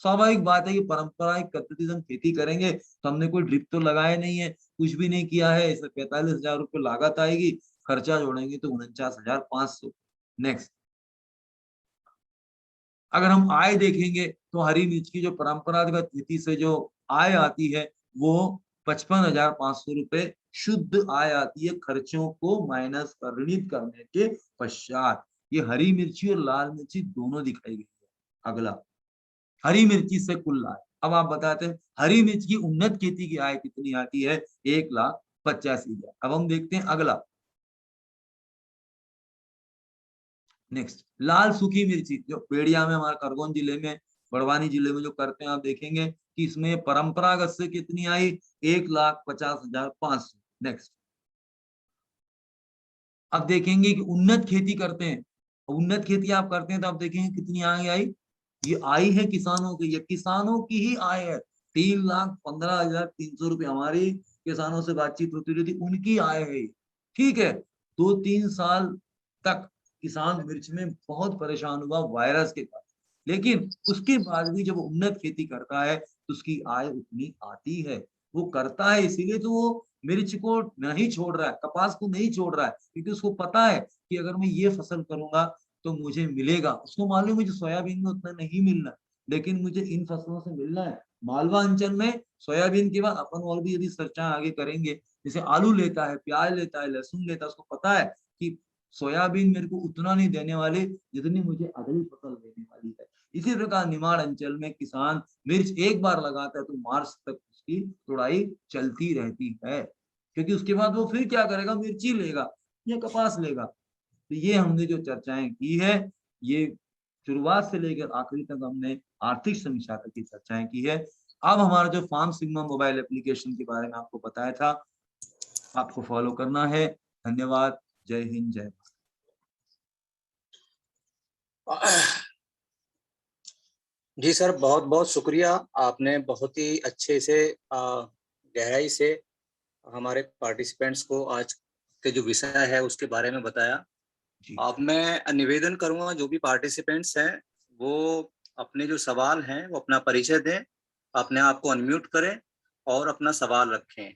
स्वाभाविक बात है कि पारंपरिक पद्धति से हम खेती करेंगे तो हमने कोई ड्रिप तो लगाया नहीं है, कुछ भी नहीं किया है, इसमें 45,000 रुपये लागत आएगी, खर्चा जोड़ेंगे तो 49,500। नेक्स्ट, अगर हम आय देखेंगे तो हरी मिर्च की जो परंपरागत खेती से जो आय आती है वो 55,500 रुपए शुद्ध आय आती है, खर्चों को माइनस परिणित करने के पश्चात। ये हरी मिर्ची और लाल मिर्ची दोनों दिखाई गई है। अगला, हरी मिर्ची से कुल आय। अब आप बताते हैं हरी मिर्च की उन्नत खेती की आय कितनी आती है, 1,85,000। अब हम देखते हैं अगला, नेक्स्ट, लाल सूखी मिर्ची जो पेड़िया में, हमारे खरगोन जिले में, बड़वानी जिले में जो करते हैं, आप देखेंगे कि इसमें परंपरागत से कितनी आई, 1,50,500। नेक्स्ट, अब देखेंगे कि उन्नत खेती करते हैं, उन्नत खेती आप करते हैं तो आप देखेंगे कितनी आय आई, ये आई है किसानों की, ये किसानों की ही आय है, 3,15,300 रुपये। हमारी किसानों से बातचीत होती रहती, उनकी आय है। ठीक है, 2-3 साल तक किसान मिर्च में बहुत परेशान हुआ वायरस के कारण, लेकिन उसके बाद भी जब उन्नत खेती करता है तो उसकी आय उतनी आती है। वो करता है इसीलिए तो वो मिर्च को नहीं छोड़ रहा है, कपास को नहीं छोड़ रहा है, क्योंकि उसको पता है कि अगर मैं ये फसल करूंगा तो मुझे मिलेगा। उसको मालूम है मुझे सोयाबीन में उतना नहीं मिलना, लेकिन मुझे इन फसलों से मिलना है। मालवा अंचल में सोयाबीन के बाद अपन और भी यदि चर्चा आगे करेंगे, जैसे आलू लेता है, प्याज लेता है, लहसुन लेता है, उसको पता है कि सोयाबीन मेरे को उतना नहीं देने वाले जितनी मुझे अगली फसल देने वाली है। इसी प्रकार निमाड़ अंचल में किसान मिर्च एक बार लगाता है तो मार्च तक उसकी तुड़ाई चलती रहती है, क्योंकि उसके बाद वो फिर क्या करेगा, मिर्ची लेगा या कपास लेगा। तो ये हमने जो चर्चाएं की है, ये शुरुआत से लेकर आखिरी तक हमने आर्थिक समीक्षा तक की चर्चाएं की है। अब हमारा जो फार्म सिग्मा मोबाइल एप्लीकेशन के बारे में आपको बताया था, आपको फॉलो करना है। धन्यवाद। जय हिंद, जय भारत। जी सर, बहुत बहुत शुक्रिया। आपने बहुत ही अच्छे से गहराई से हमारे पार्टिसिपेंट्स को आज के जो विषय है उसके बारे में बताया। अब मैं निवेदन करूंगा जो भी पार्टिसिपेंट्स हैं वो अपने जो सवाल हैं वो अपना परिचय दें, अपने आप को अनम्यूट करें और अपना सवाल रखें।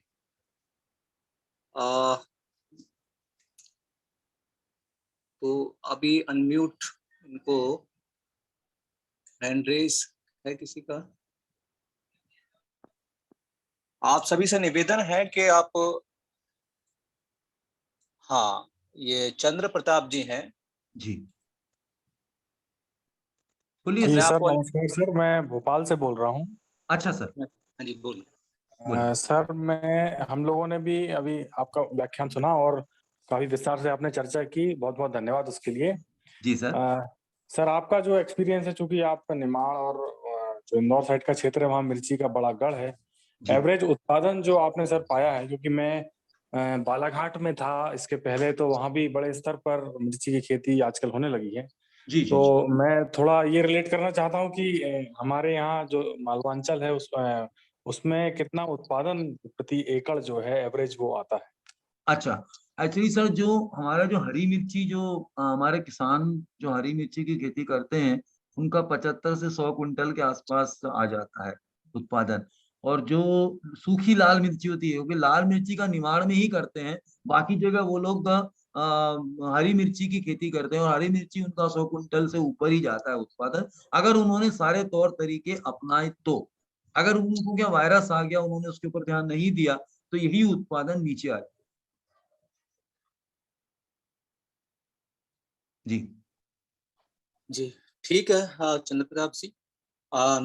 तो अभी अनम्यूट उनको हैंड रेज है किसी का? आप सभी से निवेदन है कि आप, हाँ, ये चंद्र प्रताप जी हैं जी, बोलिए सर। नमस्कार सर, मैं भोपाल से बोल रहा हूँ। अच्छा सर। हाँ जी, बोलिए। सर हम लोगों ने भी अभी आपका व्याख्यान सुना और काफी विस्तार से आपने चर्चा की, बहुत बहुत धन्यवाद उसके लिए। जी सर। सर आपका जो एक्सपीरियंस है, चूंकि आप निमाड़ और जो इंदौर साइड का क्षेत्र है वहाँ मिर्ची का बड़ा गढ़ है, एवरेज उत्पादन जो आपने सर पाया है, क्योंकि मैं बालाघाट में था इसके पहले, तो वहाँ भी बड़े स्तर पर मिर्ची की खेती आजकल होने लगी है। जी जी जी। तो मैं थोड़ा ये रिलेट करना चाहता हूँ कि हमारे यहाँ जो मालवांचल है उसमें कितना उत्पादन प्रति एकड़ जो है एवरेज वो आता है? अच्छा, एक्चुअली सर जो हमारा जो हरी मिर्ची जो हमारे किसान जो हरी मिर्ची की खेती करते हैं, उनका 75 से 100 क्विंटल के आसपास आ जाता है उत्पादन। और जो सूखी लाल मिर्ची होती है, क्योंकि लाल मिर्ची का निमाड़ में ही करते हैं, बाकी जगह वो लोग हरी मिर्ची की खेती करते हैं, और हरी मिर्ची उनका 100 क्विंटल से ऊपर ही जाता है उत्पादन, अगर उन्होंने सारे तौर तरीके अपनाए तो। अगर उनको क्या वायरस आ गया, उन्होंने उसके ऊपर ध्यान नहीं दिया, तो यही उत्पादन नीचे आ जाए। जी जी ठीक है। चंद्र प्रताप जी,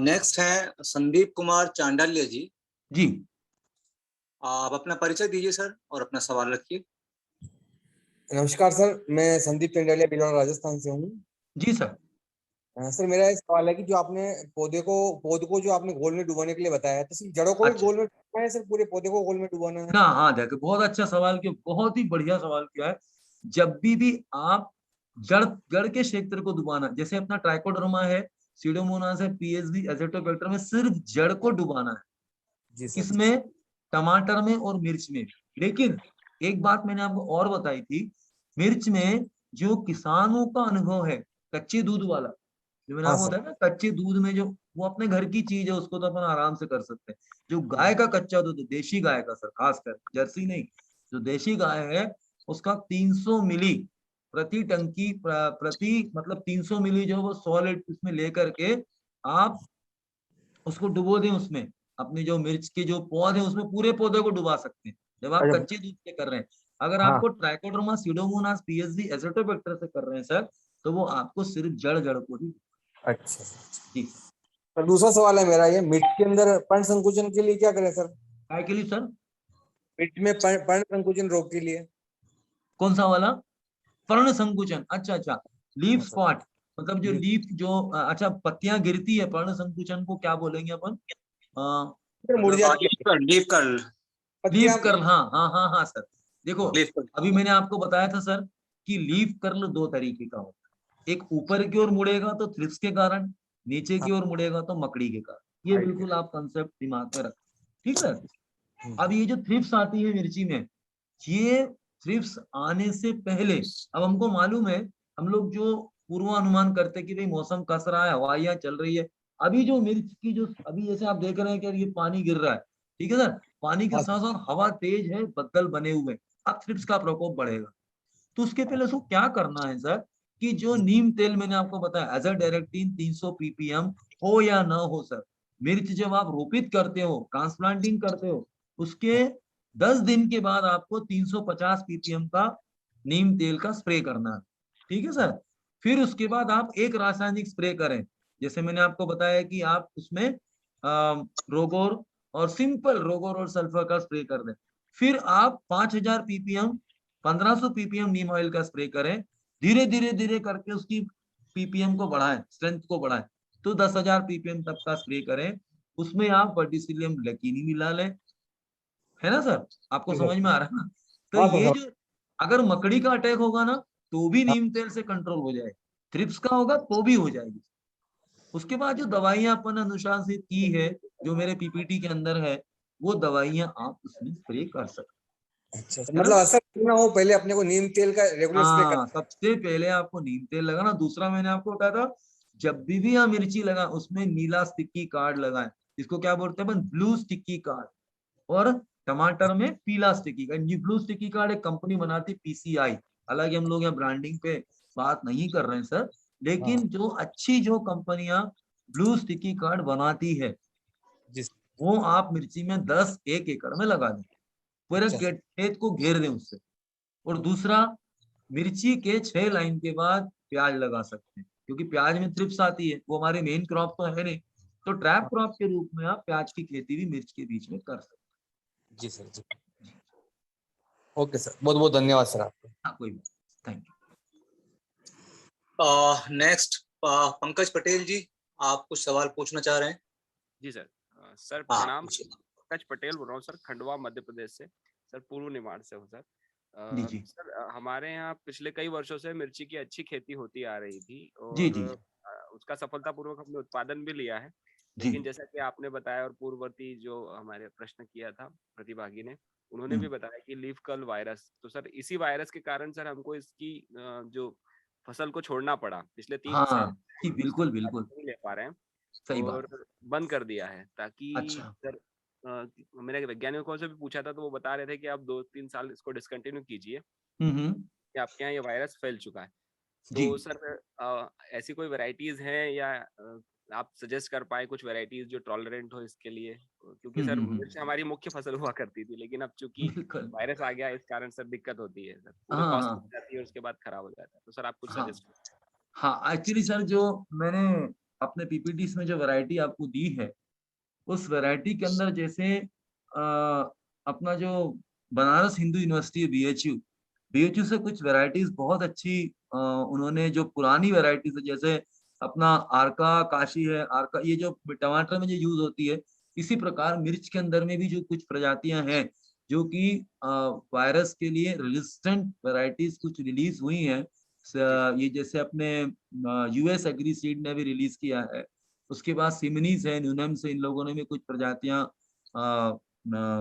नेक्स्ट है संदीप कुमार चांडाल्य जी। जी। आप अपना परिचय दीजिए सर और अपना सवाल रखिए। नमस्कार सर, मैं संदीप चंडालिया बिलौर राजस्थान से हूँ। जी सर। सर मेरा एक सवाल है कि जो आपने पौधे को जो आपने घोल में डुबाने के लिए बताया है, तो सिर्फ जड़ों को ही अच्छा, घोल में डुबाना है, सर पूरे पौधे को घोल में डुबाना है? ना हाँ देखो, बहुत अच्छा सवाल किया, बहुत ही बढ़िया सवाल किया है। जब भी आप जड़ जड़ के क्षेत्र को डुबाना, जैसे अपना ट्राइकोडर्मा है, सीडोमोनास है, पीएसबी, एज़ोटोबैक्टर में सिर्फ जड़ को डुबाना है। जी सर। किसमें? टमाटर में और मिर्च में। लेकिन एक बात मैंने आपको और बताई थी, मिर्च में जो किसानों का अनुभव है, कच्चे दूध वाला, जो मैंने हाँ आपको सर। बताया ना, कच्चे दूध में जो वो अपने घर की चीज है, उसको तो अपन आराम से कर सकते हैं। जो गाय का कच्चा दूध है, देशी गाय का सर, खासकर जर्सी नहीं, जो देशी गाय है, उसका 300 मिली प्रति टंकी प्रति मतलब 300 मिली जो वो 100 लीटर उसमें लेकर के आप उसको डुबो दें उसमें, अपनी जो मिर्च के जो पौधे हैं उसमें पूरे पौधे को डुबा सकते हैं, जब आप अच्छा। कच्चे दूध से कर रहे हैं। अगर हाँ। आपको ट्राइकोडर्मा, सीडोमोनास, पीएसबी, एज़ोटोबैक्टर से कर रहे हैं सर, तो वो आपको सिर्फ जड़ जड़ को ही। अच्छा जी। सर, दूसरा सवाल है मेरा, ये मिट्टी के अंदर पर्ण संकुचन के लिए क्या करें सर? काय के लिए सर? मिट्टी में पर्ण संकुचन रोग के लिए? कौन सा वाला? पर्ण संकुचन, अच्छा अच्छा, लीफ हाँ सर। स्पॉट, मतलब जो जी। लीफ जो अच्छा पत्तियां गिरती है, पर्ण संकुचन को क्या बोलेंगे अपन? सर, मुड़ मतलब जाती है लीफ कर्ल। पत्तियां। लीफ कर्ल, हाँ हाँ हाँ हाँ सर। देखो, लीफ कर्ल। अभी मैंने आपको बताया था सर कि लीफ कर्ल दो तरीके का होता है, एक ऊपर की ओर मुड़ेगा तो थ्रिप्स के कारण, नीचे हाँ। की ओर मुड़ेगा तो मकड़ी के कारण। ये राइट। बिल्कुल आप कंसेप्ट दिमाग में रखें, ठीक सर। हम्म। अब ये जो थ्रिप्स आती है मिर्ची में, ये थ्रिप्स आने से पहले, अब हमको मालूम है, हम लोग जो पूर्वानुमान करते हैं कि भाई मौसम कस रहा है, हवाइयाँ चल रही है, अभी जो मिर्च की जो अभी जैसे आप देख रहे हैं कि ये पानी गिर रहा है, ठीक है सर, पानी के हाँ साथ साथ हवा तेज है, बदल बने हुए हैं, अब थ्रिप्स का प्रकोप बढ़ेगा। तो उसके पहले उसको क्या करना है सर, कि जो नीम तेल मैंने आपको बताया, एज़ाडायरेक्टिन 300 ppm हो या ना हो सर, मिर्च जब आप रोपित करते हो, ट्रांसप्लांटिंग करते हो, उसके 10 दिन के बाद आपको 350 ppm का नीम तेल का स्प्रे करना है, ठीक है सर। फिर उसके बाद आप एक रासायनिक स्प्रे करें, जैसे मैंने आपको बताया कि आप उसमें रोगोर और सिंपल रोगोर और सल्फर का स्प्रे कर दें। फिर आप 5000 ppm 1500 ppm नीम ऑयल का स्प्रे करें, धीरे धीरे धीरे करके उसकी पीपीएम को बढ़ाएं, स्ट्रेंथ को बढ़ाएं, तो 10,000 ppm तक का स्प्रे करें। उसमें आप वर्टिसिलियम लकीनी मिला लें, है ना सर, आपको जी समझ सर। में आ रहा है ना? तो हाँ ये सर। जो, अगर मकड़ी का अटैक होगा ना, तो भी हाँ। नीम तेल से कंट्रोल हो जाए, थ्रिप्स का होगा तो भी हो जाएगी। उसके बाद जो दवाइयां अपन अनुशासित की है, जो मेरे पीपीटी के अंदर है, वो दवाइयां आप उसमें स्प्रे कर सकते अच्छा सर, हैं, है मतलब ना। असर ना हो पहले अपने को नीम तेल का रेगुलर स्प्रे कर। हाँ, सबसे पहले आपको नीम तेल लगाना। दूसरा मैंने आपको बताया था, जब भी आप मिर्ची लगाएं उसमें नीला स्टिकी कार्ड लगाएं, इसको क्या बोलते हैं अपन, ब्लू स्टिकी कार्ड। और टमाटर में पीला स्टिकी कार्ड। ये ब्लू स्टिकी कार्ड एक कंपनी बनाती पीसीआई, हालांकि हम लोग यहाँ ब्रांडिंग पे बात नहीं कर रहे हैं सर, हाँ। लेकिन जो अच्छी जो कंपनियां ब्लू स्टिकी कार्ड बनाती है, जी। वो आप मिर्ची में 10 एक एकड़ में लगा दें, पूरे अच्छा। खेत को घेर दें उससे। और दूसरा, मिर्ची के 6 लाइन के बाद प्याज लगा सकते हैं, क्योंकि प्याज में थ्रिप्स आती है, वो हमारी मेन क्रॉप तो है नहीं, तो ट्रैप हाँ। क्रॉप के रूप में आप प्याज की खेती भी मिर्च के बीच में कर सकते जी सर। जी। ओके सर, बहुत बहुत धन्यवाद सर आपका। हैं। हाँ, कोई बात, thank you. Next Pankaj Patel ji, आप कुछ सवाल पूछना चाह रहे हैं? जी सर। सर हाँ प्रणाम। पूछिए। पंकज पटेल बोल रहा हूँ सर, खंडवा मध्य प्रदेश से। सर पूर्व निमाड़ से हूँ सर। जी जी सर हमारे यहाँ पिछले कई वर्षों से मिर्ची की अच्छी खेती होती आ रही थी जी और जी उसका सफलतापूर्वक हमने उत्पादन भी लिया है। जी लेकिन जैसा कि आपने बताया और पूर्ववर्ती जो हमारे प्रश्न किया था प्रतिभागी ने, उन्होंने भी हम्म, बताया कि लीफ कर्ल वायरस, तो सर इसी वायरस के कारण सर हमको इसकी जो फसल को छोड़ना पड़ा। पिछले 3 साल हाँ जी हम इसका बिल्कुल उत्पादन बिल्कुल नहीं ले पा रहे हैं सही बात और बंद कर दिया है, ताकि अच्छा सर मैंने वैज्ञानिकों से भी पूछा था तो वो बता रहे थे कि आप 2-3 साल इसको डिसकंटिन्यू कीजिए हम्म, कि आपके यहाँ ये वायरस फैल चुका है। जी तो सर ऐसी कोई वैरायटीज हैं या आप सजेस्ट कर पाए कुछ वैरायटीज जो टॉलरेंट हो इसके लिए? क्योंकि सर मिर्च हमारी मुख्य फसल हुआ करती थी, लेकिन अब चूंकि बिल्कुल वायरस आ गया इस कारण सर दिक्कत होती है सर, पूरे हाँ कॉस्ट हाँ लग जाती है और उसके बाद खराब हो जाता है। तो सर आप कुछ हाँ सजेस्ट करें। हाँ एक्चुअली सर जो मैंने अपने पीपीटीज में जो वैरायटी आपको दी है उस वैरायटी के अंदर जैसे अपना जो बनारस हिंदू यूनिवर्सिटी है बीएचयू से कुछ वैरायटीज बहुत अच्छी उन्होंने जो पुरानी वैरायटीज है जैसे अपना आरका काशी है आरका ये जो टमाटर में जो यूज होती है इसी प्रकार मिर्च के अंदर में भी जो कुछ प्रजातियां हैं जो कि वायरस के लिए रेजिस्टेंट वैरायटीज कुछ रिलीज हुई हैं जी सर। ये जैसे अपने यूएस एग्री सीड ने भी रिलीज किया है उसके बाद सिमनीस है न्यूनम से इन लोगों ने भी कुछ प्रजातियां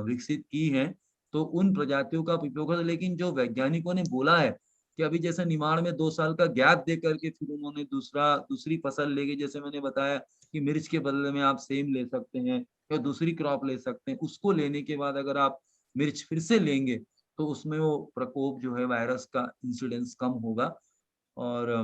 विकसित की हैं तो उन प्रजातियों का उपयोग है लेकिन जो वैज्ञानिकों ने बोला है कि अभी जैसे निमाड़ में 2 साल का गैप दे करके फिर उन्होंने दूसरी फसल लेके जैसे मैंने बताया कि मिर्च के बदले में आप सेम ले सकते हैं या दूसरी क्रॉप ले सकते हैं उसको लेने के बाद अगर आप मिर्च फिर से लेंगे तो उसमें वो प्रकोप जो है वायरस का इंसिडेंस कम होगा और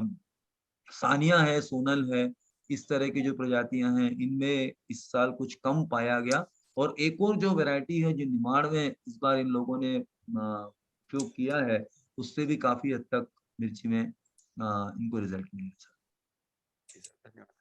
सानिया है सोनल है इस तरह की जो प्रजातियां हैं इनमें इस साल कुछ कम पाया गया और एक और जो वैरायटी है जो निमाड़ में इस बार इन लोगों ने उपयोग किया है उससे भी काफी हद तक मिर्ची में इनको रिजल्ट मिला सर। जी सर, धन्यवाद।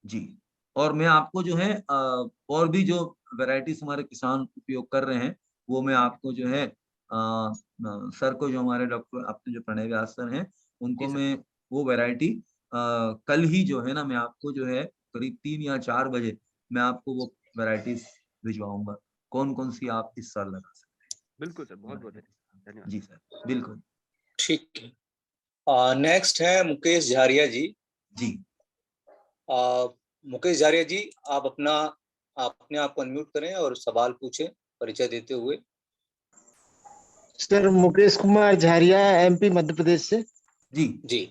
जी और मैं आपको जो है और भी जो वैरायटीज हमारे किसान उपयोग कर रहे हैं वो मैं आपको जो है सर को जो हमारे डॉक्टर अपने जो प्रणय व्यास सर हैं उनको जी सर। मैं वो वैरायटी कल ही जो है ना मैं आपको जो है करीब 3 या 4 बजे मैं आपको वो वैरायटीज भिजवाऊंगा कौन कौन सी आप इस साल लगा सकते बिल्कुल सर, बहुत बहुत हैं धन्यवाद। जी सर बिल्कुल ठीक है। नेक्स्ट है मुकेश झारिया जी। जी मुकेश झारिया जी, आप अपने आप को अनम्यूट करें और सवाल पूछें परिचय देते हुए। सर मुकेश कुमार झारिया एमपी मध्य प्रदेश से। जी जी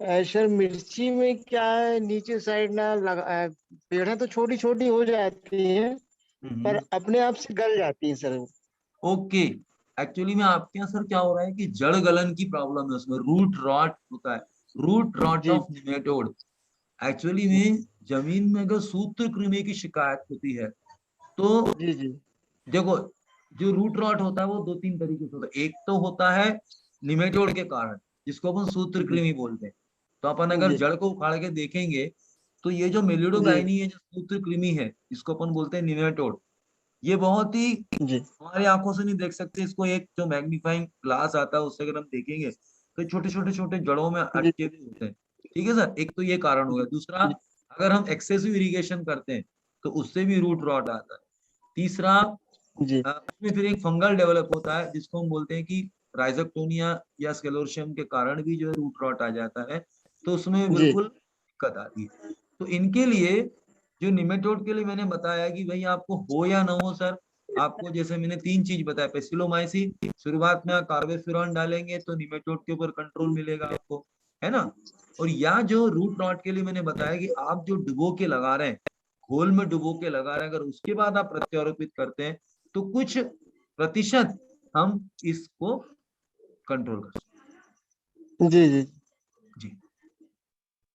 सर मिर्ची में क्या है नीचे साइड ना लगा पेड़ें तो छोटी छोटी हो जाती हैं पर अपने आप से गल जाती हैं सर। ओके एक्चुअली में आपके यहाँ सर क्या हो रहा है कि जड़ गलन की प्रॉब्लम है उसमें रूट रॉट होता है रूट रॉट जी ऑफ निमेटोड एक्चुअली में जमीन में अगर सूत्र कृमि की शिकायत होती है तो जी जी देखो जो रूट रॉट होता है वो 2-3 तरीके से होता है एक तो होता है निमेटोड के कारण जिसको अपन सूत्र जी कृमि बोलते हैं तो अपन अगर जी जड़ को उखाड़ के देखेंगे तो ये जो जी मेलिडोगाइनी है जो सूत्र कृमि है इसको अपन बोलते हैं निमेटोड ये बहुत ही जी हमारी आंखों से नहीं देख सकते इसको एक जो मैग्नीफाइंग ग्लास आता है उससे अगर हम देखेंगे तो छोटे छोटे छोटे जड़ों में जी अटके हुए होते हैं ठीक है सर एक तो ये कारण हो गया दूसरा अगर हम एक्सेसिव इरिगेशन करते हैं तो उससे भी रूट रॉट आता है तीसरा जी उसमें फिर एक फंगल डेवलप होता है जिसको हम बोलते हैं कि राइजोक्टोनिया या स्क्लेरोशियम के कारण भी जो है रूट रॉट आ जाता है तो उसमें जी बिल्कुल दिक्कत आती है तो इनके लिए जो निमेटोड के लिए मैंने बताया कि भाई आपको हो या ना हो सर आपको जैसे मैंने 3 चीज बताया पेसिलोमाइसिन शुरुआत में आप कार्बोफ्यूरॉन डालेंगे तो निमेटोड के ऊपर कंट्रोल मिलेगा आपको है ना और या जो रूट रॉट के लिए मैंने बताया कि आप जो डुबो के लगा रहे हैं घोल में डुबो के लगा रहे हैं अगर उसके बाद आप प्रत्यारोपित करते हैं तो कुछ प्रतिशत हम इसको कंट्रोल कर सकते जी जी हैं जी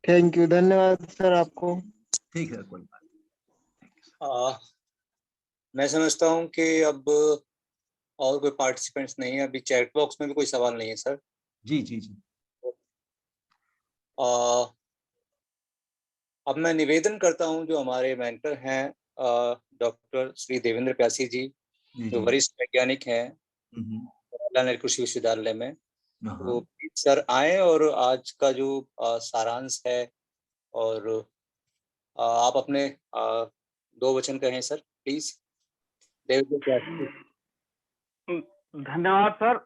थैंक यू धन्यवाद सर आपको। ठीक है कोई बात आ, मैं समझता हूं कि अब और कोई पार्टिसिपेंट्स नहीं है। अभी चैट बॉक्स में भी कोई सवाल नहीं है सर। जी जी जी आ, अब मैं निवेदन करता हूं जो हमारे मेंटर हैं डॉक्टर श्री देवेंद्र प्यासी जी जी जो जी वरिष्ठ वैज्ञानिक हैं हम्म, लाल कृषि विश्वविद्यालय में, हाँ तो प्लीज सर आए और आज का जो सारांश है और आप अपने 2 वचन कहें सर प्लीज। देवेंद्र प्यासी। धन्यवाद सर।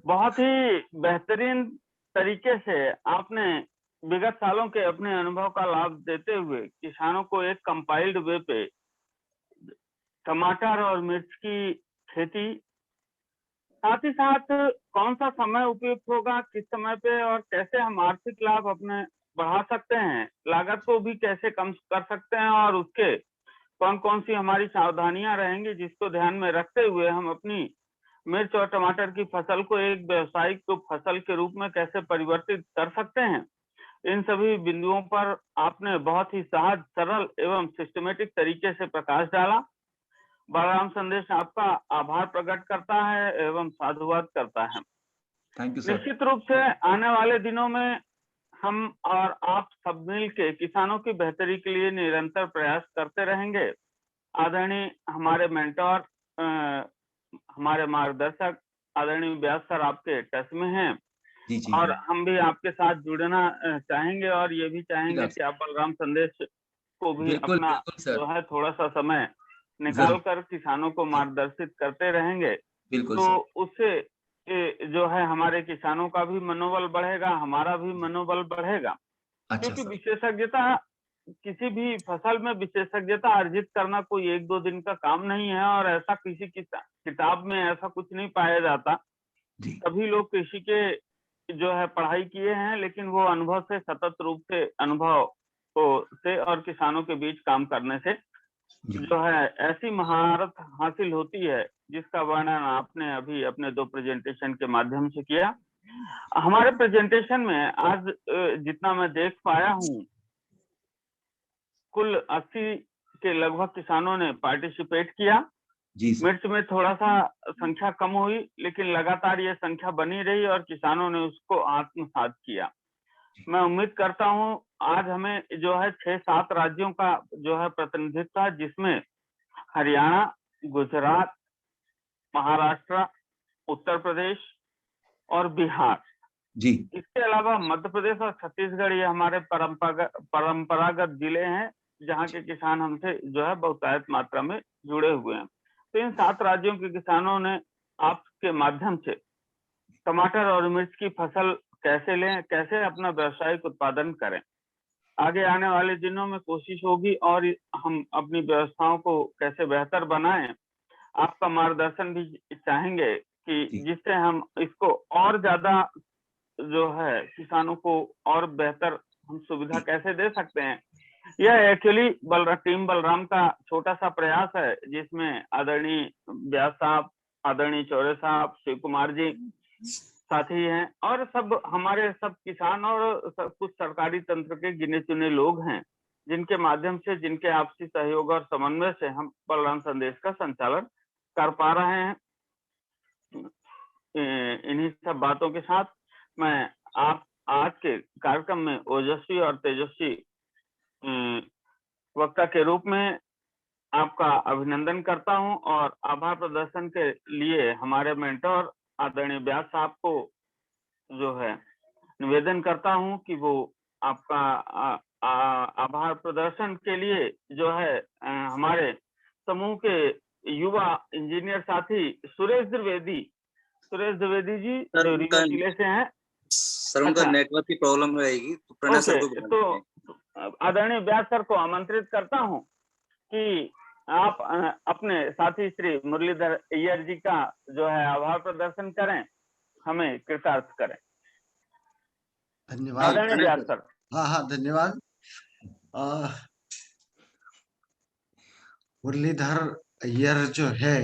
बहुत ही बेहतरीन तरीके से आपने विगत सालों के अपने अनुभव का लाभ देते हुए किसानों को एक कंपाइल्ड वे पे टमाटर और मिर्च की खेती, साथ ही साथ कौन सा समय उपयुक्त होगा, किस समय पे, और कैसे हम आर्थिक लाभ अपने बढ़ा सकते हैं, लागत को भी कैसे कम कर सकते हैं, और उसके कौन कौन सी हमारी सावधानियां रहेंगी जिसको ध्यान में रखते हुए हम अपनी मिर्च और टमाटर की फसल को एक व्यवसायिक फसल के रूप में कैसे परिवर्तित कर सकते हैं, इन सभी बिंदुओं पर आपने बहुत ही सहज, सरल एवं सिस्टमेटिक तरीके से प्रकाश डाला। बलराम संदेश आपका आभार प्रकट करता है एवं साधुवाद करता है। Thank you sir. निश्चित रूप से आने वाले दिनों में हम और आप सब मिल के किसानों की बेहतरी के लिए निरंतर प्रयास करते रहेंगे। आदरणीय हमारे मेंटोर, हमारे मार्गदर्शक आदरणीय व्यास सर आपके टच में हैं, और हम भी आपके साथ जुड़ना चाहेंगे, और ये भी चाहेंगे कि आप बलराम संदेश को भी अपना जो है थोड़ा सा समय निकाल कर किसानों को मार्गदर्शित करते रहेंगे। तो उससे जो है हमारे किसानों का भी मनोबल बढ़ेगा, हमारा भी मनोबल बढ़ेगा। क्योंकि विशेषज्ञता, किसी भी फसल में विशेषज्ञता अर्जित करना कोई 1-2 दिन का काम नहीं है, और ऐसा किसी किताब में ऐसा कुछ नहीं पाया जाता। सभी लोग कृषि के जो है पढ़ाई किए हैं, लेकिन वो अनुभव से, सतत रूप से अनुभव से और किसानों के बीच काम करने से जो है ऐसी महारत हासिल होती है जिसका वर्णन आपने अभी अपने 2 प्रेजेंटेशन के माध्यम से किया। हमारे प्रेजेंटेशन में आज जितना मैं देख पाया हूँ, कुल 80 के लगभग किसानों ने पार्टिसिपेट किया। मिर्च में थोड़ा सा संख्या कम हुई, लेकिन लगातार ये संख्या बनी रही और किसानों ने उसको आत्मसात किया। मैं उम्मीद करता हूं आज हमें जो है 6-7 राज्यों का जो है प्रतिनिधित्व है, जिसमें हरियाणा, गुजरात, महाराष्ट्र, उत्तर प्रदेश और बिहार जी। इसके अलावा मध्य प्रदेश और छत्तीसगढ़, ये हमारे परंपरागत जिले हैं जहाँ के किसान हमसे जो है बहुतायत मात्रा में जुड़े हुए हैं। तो इन 7 राज्यों के किसानों ने आपके माध्यम से टमाटर और मिर्च की फसल कैसे लें, कैसे अपना व्यावसायिक उत्पादन करें, आगे आने वाले दिनों में कोशिश होगी और हम अपनी व्यवस्थाओं को कैसे बेहतर बनाएं, आपका मार्गदर्शन भी चाहेंगे कि जिससे हम इसको और ज्यादा जो है किसानों को और बेहतर हम सुविधा कैसे दे सकते हैं। यह एक्चुअली टीम बलराम का छोटा सा प्रयास है, जिसमें आदरणीय व्यास साहब, आदरणीय चौरे साहब, शिव कुमार जी साथी हैं, और सब हमारे सब किसान और सब कुछ सरकारी तंत्र के गिने चुने लोग हैं, जिनके माध्यम से, जिनके आपसी सहयोग और समन्वय से हम बलराम संदेश का संचालन कर पा रहे हैं। इन्हीं सब बातों के साथ मैं आप आज के कार्यक्रम में ओजस्वी और तेजस्वी वक्ता के रूप में आपका अभिनंदन करता हूं, और आभार प्रदर्शन के लिए हमारे मेंटोर आदरणीय व्यास साहब को जो है निवेदन करता हूं कि वो आपका आभार प्रदर्शन के लिए जो है हमारे समूह के युवा इंजीनियर साथी सुरेश द्विवेदी जी जो रीवा जिले से हैं। सर उनका नेटवर्क की प्रॉब्लम रहेगी, तो प्रणय सर को तो आदरणीय व्यास सर को आमंत्रित करता हूं कि आप अपने साथी श्री मुरलीधर अय्यर जी का जो है आभार प्रदर्शन करें, हमें कृतार्थ करें। धन्यवाद व्यास सर। हाँ धन्यवाद। मुरलीधर अय्यर जो है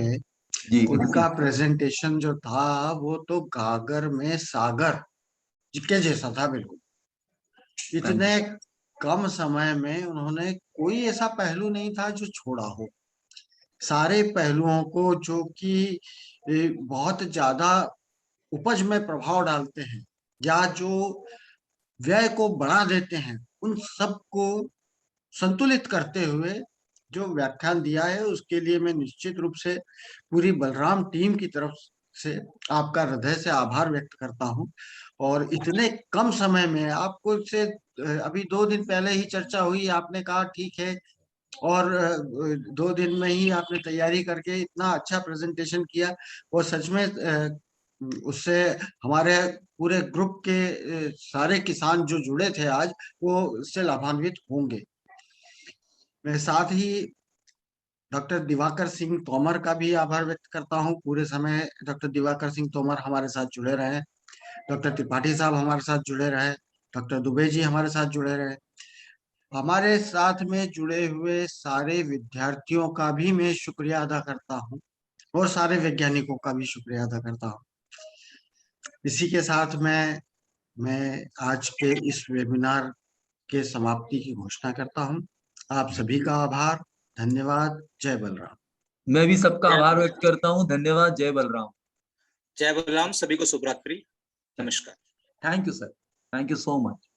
उनका प्रेजेंटेशन जो था वो तो गागर में सागर के जैसा था। बिल्कुल इतने कम समय में उन्होंने कोई ऐसा पहलू नहीं था जो छोड़ा हो। सारे पहलुओं को जो कि बहुत ज्यादा उपज में प्रभाव डालते हैं या जो व्यय को बढ़ा देते हैं, उन सब को संतुलित करते हुए जो व्याख्यान दिया है, उसके लिए मैं निश्चित रूप से पूरी बलराम टीम की तरफ से आपका हृदय से आभार व्यक्त करता हूं। और इतने कम समय में आपको से अभी 2 दिन पहले ही चर्चा हुई, आपने कहा ठीक है और 2 दिन में ही आपने तैयारी करके इतना अच्छा प्रेजेंटेशन किया। वो सच में उससे हमारे पूरे ग्रुप के सारे किसान जो जुड़े थे आज, वो उससे लाभान्वित होंगे। मैं साथ ही डॉक्टर दिवाकर सिंह तोमर का भी आभार व्यक्त करता हूँ। पूरे समय डॉक्टर दिवाकर सिंह तोमर हमारे साथ जुड़े रहे, डॉक्टर त्रिपाठी साहब हमारे साथ जुड़े रहे, डॉक्टर दुबे जी हमारे साथ जुड़े रहे। हमारे साथ में जुड़े हुए सारे विद्यार्थियों का भी मैं शुक्रिया अदा करता हूँ और सारे वैज्ञानिकों का भी शुक्रिया अदा करता हूँ। इसी के साथ मैं आज के इस वेबिनार के समाप्ति की घोषणा करता हूँ। आप सभी का आभार, धन्यवाद। जय बलराम। मैं भी सबका आभार व्यक्त करता हूँ। धन्यवाद। जय बलराम। जय बलराम। सभी को शुभ रात्रि। नमस्कार। Thank you sir. Thank you so much.